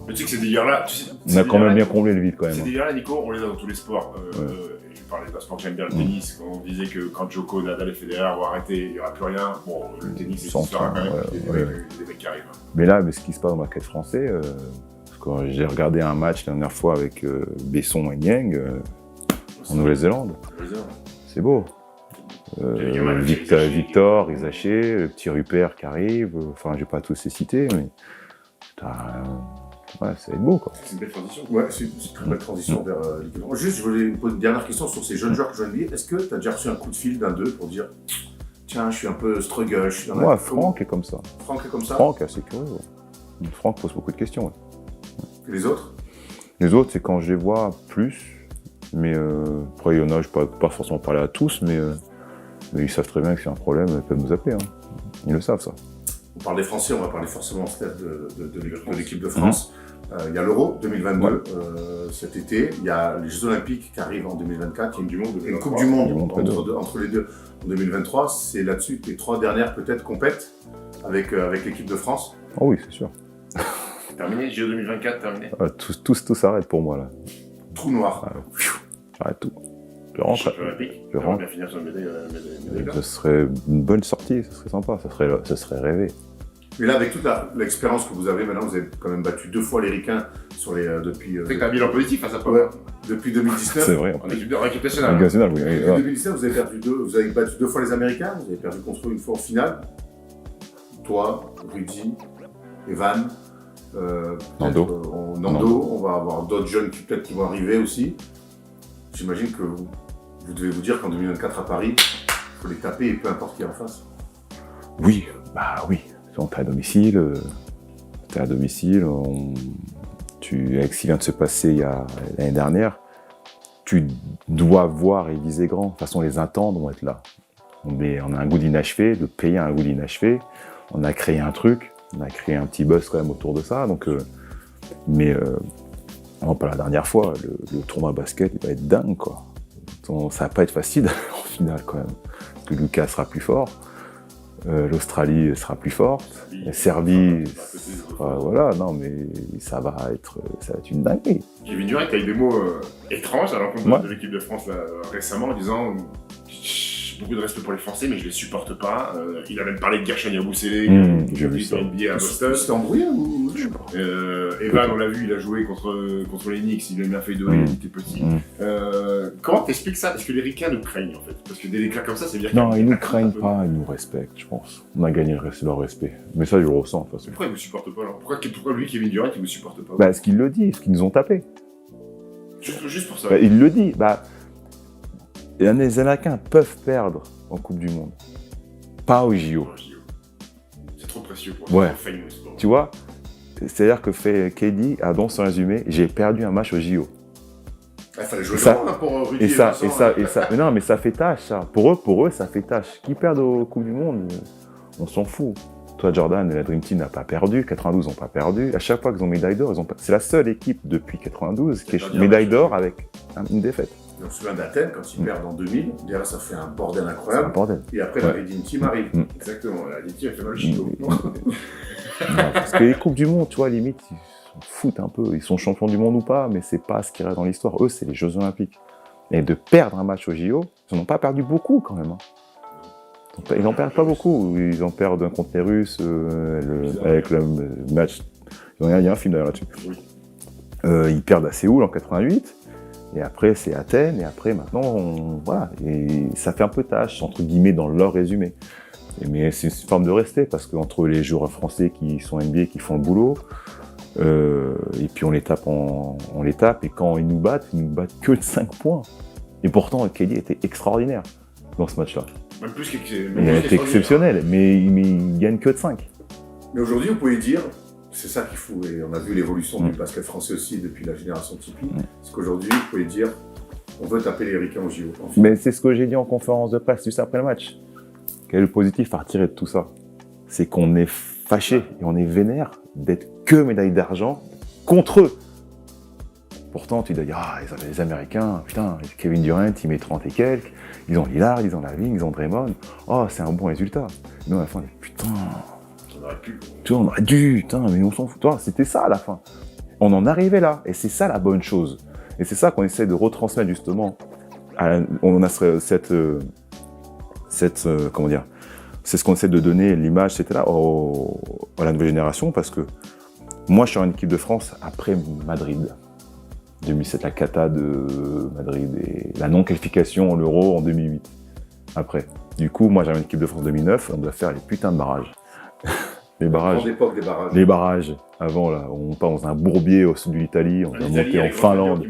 Mais tu sais que ces délires-là. On a quand même bien comblé le vide quand même. Ces délires-là, Nico, on les a dans tous les sports. Je parlais d'un sport que j'aime bien, le tennis, quand on disait que quand Djoko, Nadal et Federer vont arrêter, il n'y aura plus rien. Bon, le tennis, c'est histoire quand même, des mecs qui arrivent. Mais là, ce qui se passe dans le basket français, quand j'ai regardé un match la dernière fois avec Besson et Niang en Nouvelle-Zélande, c'est beau. Victor, Isaché, le petit Rupert qui arrive, enfin je vais pas tous les citer, mais ouais, ça va être beau quoi. C'est une belle transition. Ouais, c'est une très belle transition vers l'équipe. Juste, je voulais poser une dernière question sur ces jeunes joueurs que je viens de dire. Est-ce que tu as déjà reçu un coup de fil d'un d'eux pour dire tiens, je suis un peu struggle, je suis dans Moi, Franck est comme ça. Franck est comme ça. Franck est assez curieux. Ouais. Franck pose beaucoup de questions. Ouais. Et les autres? Les autres, c'est quand je les vois plus. Mais après, il y en a, je ne peux pas forcément parler à tous, mais ils savent très bien que c'est un problème, ils peuvent nous appeler. Hein. Ils le savent, ça. On parle des Français, on va parler forcément de l'équipe de France. Il y a l'Euro 2022 cet été, il y a les Jeux Olympiques qui arrivent en 2024, il y a une Coupe du Monde entre les deux en 2023. C'est là-dessus que les 3 dernières peut-être compètent avec l'équipe de France. Oh oui, c'est sûr. Terminé, JO 2024, terminé. Tout s'arrête pour moi, là. Trou noir. J'arrête tout. Je rentre. Je rentre. Bien finir sur une médaille Ce serait une bonne sortie, ça serait sympa, ça serait rêvé. Mais là, avec toute l'expérience que vous avez maintenant, vous avez quand même battu 2 fois les Ricains sur depuis. C'est que t'as un bilan positif face à toi. Ouais, depuis 2019. C'est vrai. En équipe nationale. National, oui. Depuis 2019, vous avez battu 2 fois les Américains, vous avez perdu contre eux une fois en finale. Toi, Rudy, Evan, Nando. Nando, on va avoir d'autres jeunes qui vont arriver aussi. J'imagine que vous devez vous dire qu'en 2024 à Paris, il faut les taper et peu importe qui est en face. Oui, bah oui. T'es à domicile, avec ce qui vient de se passer l'année dernière, tu dois voir et viser grand. De toute façon, les attentes vont être là. On a un goût d'inachevé, de payer un goût d'inachevé. On a créé un truc, on a créé un petit buzz quand même autour de ça. Donc, pas la dernière fois, le tournoi basket il va être dingue, quoi. Ça va pas être facile en finale quand même. Parce que Lucas sera plus fort. L'Australie sera plus forte, la Serbie, voilà, non mais ça va être une dinguerie. Kevin Durant a eu des mots étranges à l'encontre de l'équipe de France là, récemment en disant beaucoup de respect pour les Français mais je les supporte pas. Il a même parlé de Gershon Yabusele, j'ai vu ça. NBA à Boston. C'était embrouillé ou je sais pas. Evan, on l'a vu, il a joué contre les Knicks, il a bien fait de il était petit. Comment t'expliques ça? Est-ce que les Ricains nous craignent en fait? Parce que des déclats comme ça, c'est dire non, ils nous craignent pas, ils nous respectent, je pense. On a gagné leur respect. Mais ça, je le ressens de toute façon. Pourquoi ils vous supportent pas alors? Pourquoi lui, Kevin Durant, il vous supporte pas? Parce qu'il le dit, parce qu'ils nous ont tapé. Juste pour ça. Il le dit. Les Américains peuvent perdre en Coupe du Monde. Pas au JO. C'est trop précieux pour famous. Tu vois, c'est-à-dire que KD a dans son résumé, j'ai perdu un match au JO. Il fallait jouer pour Rudy et ça. Mais non, mais ça fait tâche, ça. Pour eux, ça fait tâche. Qui perdent aux Coupe du Monde, on s'en fout. Toi, Jordan, la Dream Team n'a pas perdu, 92 n'ont pas perdu. À chaque fois qu'ils ont médaille d'or, c'est la seule équipe depuis 92 qui est médaille d'or avec une défaite. Je me souviens d'Athènes, quand ils perdent en 2000, déjà ça fait un bordel incroyable. Un bordel. Et après, la Redeem Team arrive. Exactement, la Redeem Team a fait mal chiot. Parce que les Coupes du Monde, tu vois, limite, ils s'en foutent un peu. Ils sont champions du monde ou pas, mais c'est pas ce qui reste dans l'histoire. Eux, c'est les Jeux Olympiques. Et de perdre un match au JO, ils n'en ont pas perdu beaucoup quand même. Ils n'en perdent pas beaucoup. Ils en perdent un contre les Russes, avec le match. Il y a un film d'ailleurs là-dessus. Ils perdent à Séoul en 88. Et après, c'est Athènes, et après, maintenant, voilà. Et ça fait un peu tâche, entre guillemets, dans leur résumé. Mais c'est une forme de respect, parce qu'entre les joueurs français qui sont NBA, qui font le boulot, et puis on les tape, et quand ils nous battent que de 5 points. Et pourtant, KD était extraordinaire dans ce match-là. Même plus il était exceptionnel, mais il gagne que de 5. Mais aujourd'hui, vous pouvez dire, c'est ça qu'il faut, et on a vu l'évolution du basket français aussi depuis la génération Tipeee, c'est qu'aujourd'hui, vous pouvez dire, on veut taper les Ricains au JO. Mais c'est ce que j'ai dit en conférence de presse juste après le match. Quel est le positif à retirer de tout ça? C'est qu'on est fâché et on est vénère d'être que médaille d'argent contre eux. Pourtant, tu dois dire, les Américains, putain, Kevin Durant, il met 30 et quelques, ils ont Lillard, ils ont Lavigne, ils ont Draymond, c'est un bon résultat. Nous, à la fin, on est putain... on aurait dû, mais on s'en fout. C'était ça à la fin. On en arrivait là, et c'est ça la bonne chose. Et c'est ça qu'on essaie de retransmettre justement. On a comment dire, c'est ce qu'on essaie de donner l'image, c'était là à la nouvelle génération, parce que moi je suis en équipe de France après Madrid. 2007, la cata de Madrid et la non-qualification à l'Euro en 2008. Après. Du coup, moi j'avais une équipe de France 2009, on doit faire les putains de barrages. Les barrages. Grande époque des barrages. Les barrages. Avant, là, on part dans un bourbier au sud de l'Italie, on va monter en Finlande.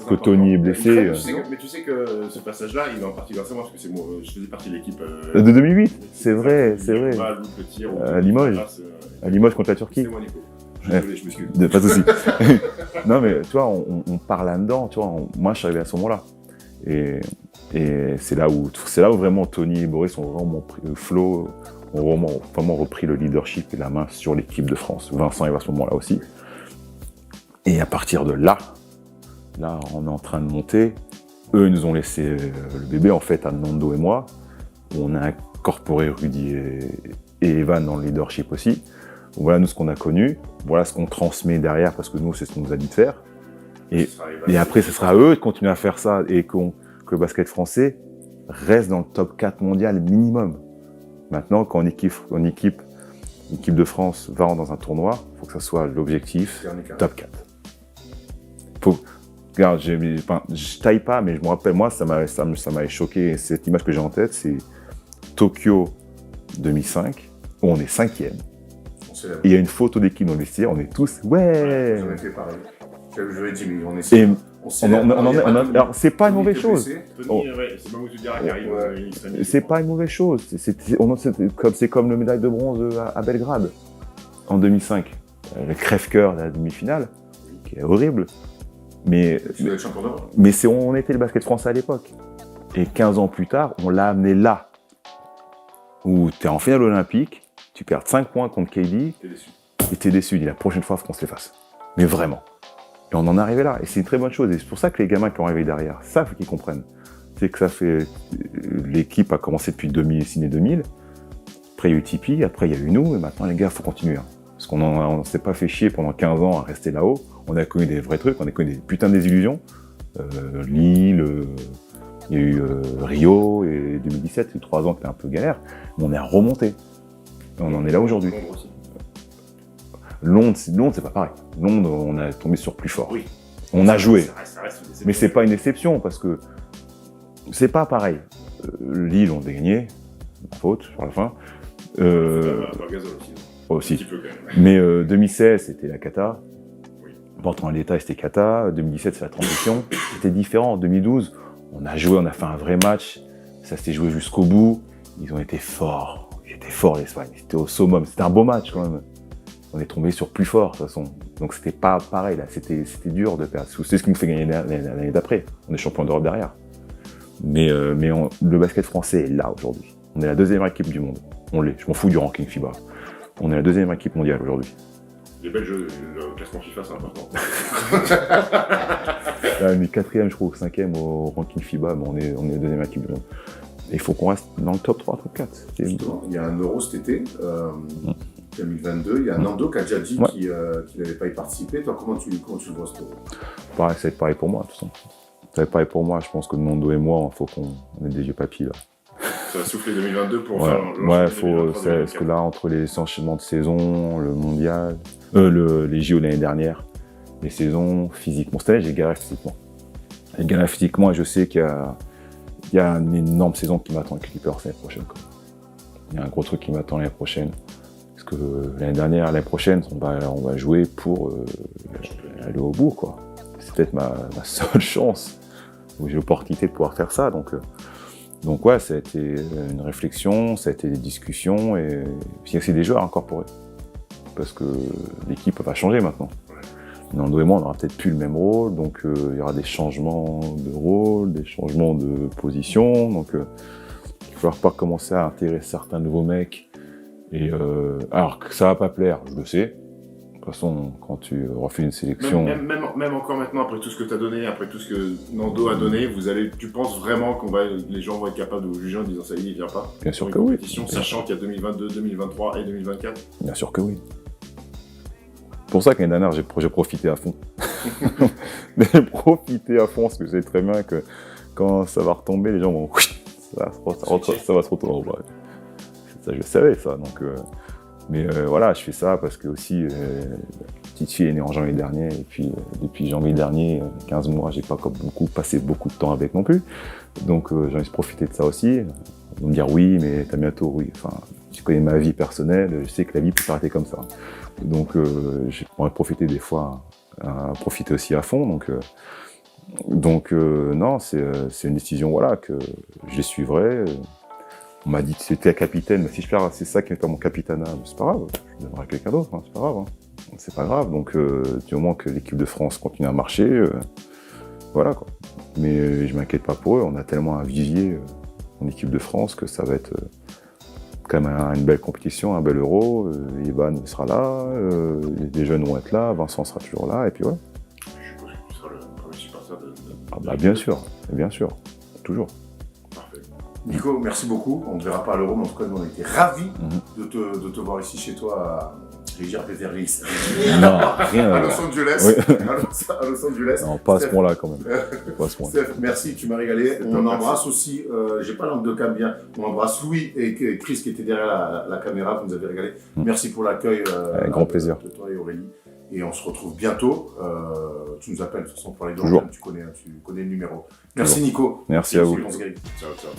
Que Tony est blessé. Mais tu sais que ce passage-là, il est en partie grâce à moi, parce que c'est moi, je faisais partie de l'équipe. De 2008, c'est vrai, c'est vrai. À Limoges. À Limoges contre la Turquie. C'est moi, Nico. Désolé, je m'excuse. Pas de soucis. Non, mais tu vois, on part là-dedans, tu vois. Moi, je suis arrivé à ce moment-là. Et c'est là où vraiment Tony et Boris ont vraiment pris le flow, ont vraiment repris le leadership et la main sur l'équipe de France. Vincent est à ce moment-là aussi. Et à partir de là, on est en train de monter. Eux, ils nous ont laissé le bébé, en fait, à Nando et moi. On a incorporé Rudy et Evan dans le leadership aussi. Voilà, nous, ce qu'on a connu. Voilà ce qu'on transmet derrière, parce que nous, c'est ce qu'on nous a dit de faire. Et après, ce sera à eux de continuer à faire ça et que le basket français reste dans le top 4 mondial minimum. Maintenant, quand l'équipe de France va dans un tournoi, il faut que ça soit l'objectif top 4. Regarde, je taille pas, mais je me rappelle, moi, ça m'avait choqué. Cette image que j'ai en tête, c'est Tokyo 2005, où on est 5e. Il y a une photo d'équipe dans le vestiaire, on est tous, ouais. J'en ai fait pareil. Je l'ai dit, mais on est. Alors, c'est pas une mauvaise chose. C'est pas une mauvaise chose. C'est comme le médaille de bronze à Belgrade en 2005. Le crève-cœur de la demi-finale, qui est horrible. Mais on était le basket français à l'époque. Et 15 ans plus tard, on l'a amené là. Où tu es en finale olympique, tu perds 5 points contre KD. Et t'es déçu. La prochaine fois, il faut qu'on se les fasse. Mais vraiment. Et on en est arrivé là. Et c'est une très bonne chose. Et c'est pour ça que les gamins qui ont arrivé derrière, ça, il faut qu'ils comprennent. C'est que ça fait. L'équipe a commencé depuis 2006 et 2000. Après, il y a eu Tipeee. Après, il y a eu nous. Et maintenant, les gars, il faut continuer. Parce qu'on ne s'est pas fait chier pendant 15 ans à rester là-haut. On a connu des vrais trucs. On a connu des putains de désillusions. Lille. Il y a eu Rio et 2017. C'est 3 ans qui étaient un peu galère. Mais on est remonté. Et on en est là aujourd'hui. Londres, c'est pas pareil. Londres, on a tombé sur plus fort. Oui. On a joué. Mais c'est pas une exception parce que c'est pas pareil. Lille, on a gagné. Faute sur la fin. Aussi. Mais 2016, c'était la cata. Oui. Pourtant, l'état, c'était cata. 2017, c'est la transition. C'était différent. 2012, on a joué, on a fait un vrai match. Ça s'est joué jusqu'au bout. Ils ont été forts. Ils étaient forts, l'Espagne. C'était au summum. C'était un beau match quand même. On est tombé sur plus fort de toute façon. Donc c'était pas pareil là, c'était dur de perdre. C'est ce qui nous fait gagner l'année d'après. On est champion d'Europe derrière. Mais le basket français est là aujourd'hui. On est la 2e équipe du monde. On l'est. Je m'en fous du ranking FIBA. On est la 2e équipe mondiale aujourd'hui. Les Belges, le classement FIFA, c'est important. Là, on est 4e, je crois, ou 5e au ranking FIBA, mais on est la 2e équipe du monde. Et il faut qu'on reste dans le top 3, top 4. Justement, il y a un Euro cet été. 2022, il y a Nando qui a déjà dit qu'il n'allait pas y participer. Toi, comment tu le vois ce tour? Pareil, ça va être pareil pour moi, de toute façon. Ça va être pareil pour moi. Je pense que Nando et moi, il faut qu'on ait des vieux papiers là. Ça va souffler 2022 pour faire parce que là, entre les enchaînements de saison, le mondial, les JO l'année dernière, les saisons, physiquement. Cette année, j'ai galéré physiquement. J'ai galéré physiquement et je sais qu'il y a une énorme saison qui m'attend avec les Clippers l'année prochaine. Il y a un gros truc qui m'attend l'année prochaine. Parce que l'année prochaine, on va jouer pour aller au bout, quoi. C'est peut-être ma seule chance où j'ai l'opportunité de pouvoir faire ça. Donc ouais, ça a été une réflexion, ça a été des discussions et puis c'est des joueurs à incorporer. Parce que l'équipe va changer maintenant. Nando et moi, on n'aura peut-être plus le même rôle, donc il y aura des changements de rôle, des changements de position. Donc il va falloir pas commencer à intégrer certains nouveaux mecs. Et alors que ça va pas plaire, je le sais. De toute façon, quand tu refais une sélection... Même encore maintenant, après tout ce que tu as donné, après tout ce que Nando a donné, tu penses vraiment que les gens vont être capables de vous juger en disant ça y est, il vient pas? Bien sûr que oui. Sachant qu'il y a 2022, 2023 et 2024? Bien sûr que oui. C'est pour ça que l'année dernière, j'ai profité à fond. J'ai profité à fond, parce que je sais très bien que quand ça va retomber, les gens vont... ça va se retourner. Ça, je le savais, ça. Donc, mais voilà, je fais ça parce que aussi, la petite fille est née en janvier dernier, et puis depuis janvier dernier, 15 mois, j'ai pas passé beaucoup de temps avec non plus. Donc j'ai envie de profiter de ça aussi. Ils vont me dire oui, mais t'as bientôt, oui. Enfin, tu connais ma vie personnelle, je sais que la vie peut s'arrêter comme ça. Donc, j'ai profité des fois, profiter aussi à fond. Donc non, c'est une décision, voilà, que je les suivrai. On m'a dit que c'était capitaine, mais si je perds, c'est ça qui est mon capitanat, c'est pas grave, je donnerai à quelqu'un d'autre, hein, c'est pas grave. Hein. C'est pas grave, donc du moment que l'équipe de France continue à marcher, voilà quoi. Mais je m'inquiète pas pour eux, on a tellement un vivier en équipe de France que ça va être quand même une belle compétition, un bel Euro. Ivan sera là, les jeunes vont être là, Vincent sera toujours là, et puis ouais. Je suppose que tu seras le premier supporter de Ah bah bien sûr, toujours. Parfait. Nico, merci beaucoup. On ne te verra pas à l'Euro, mais en tout cas, nous, on a été ravis de te voir ici chez toi je vais dire Beverly Hills. Non, rien. À Los Angeles. Oui. À Los Angeles. Non, pas à ce point-là quand même. Pas à ce point. Steph, merci, tu m'as régalé. On embrasse aussi, j'ai pas l'angle de cam bien, on embrasse Louis et Chris qui étaient derrière la caméra, vous nous avez régalé. Merci pour l'accueil. Avec grand plaisir. De toi et Aurélie. Et on se retrouve bientôt. Tu nous appelles de toute façon pour les Toujours. tu connais le numéro. Merci Nico. Merci à vous. On se guérit. Ciao, ciao.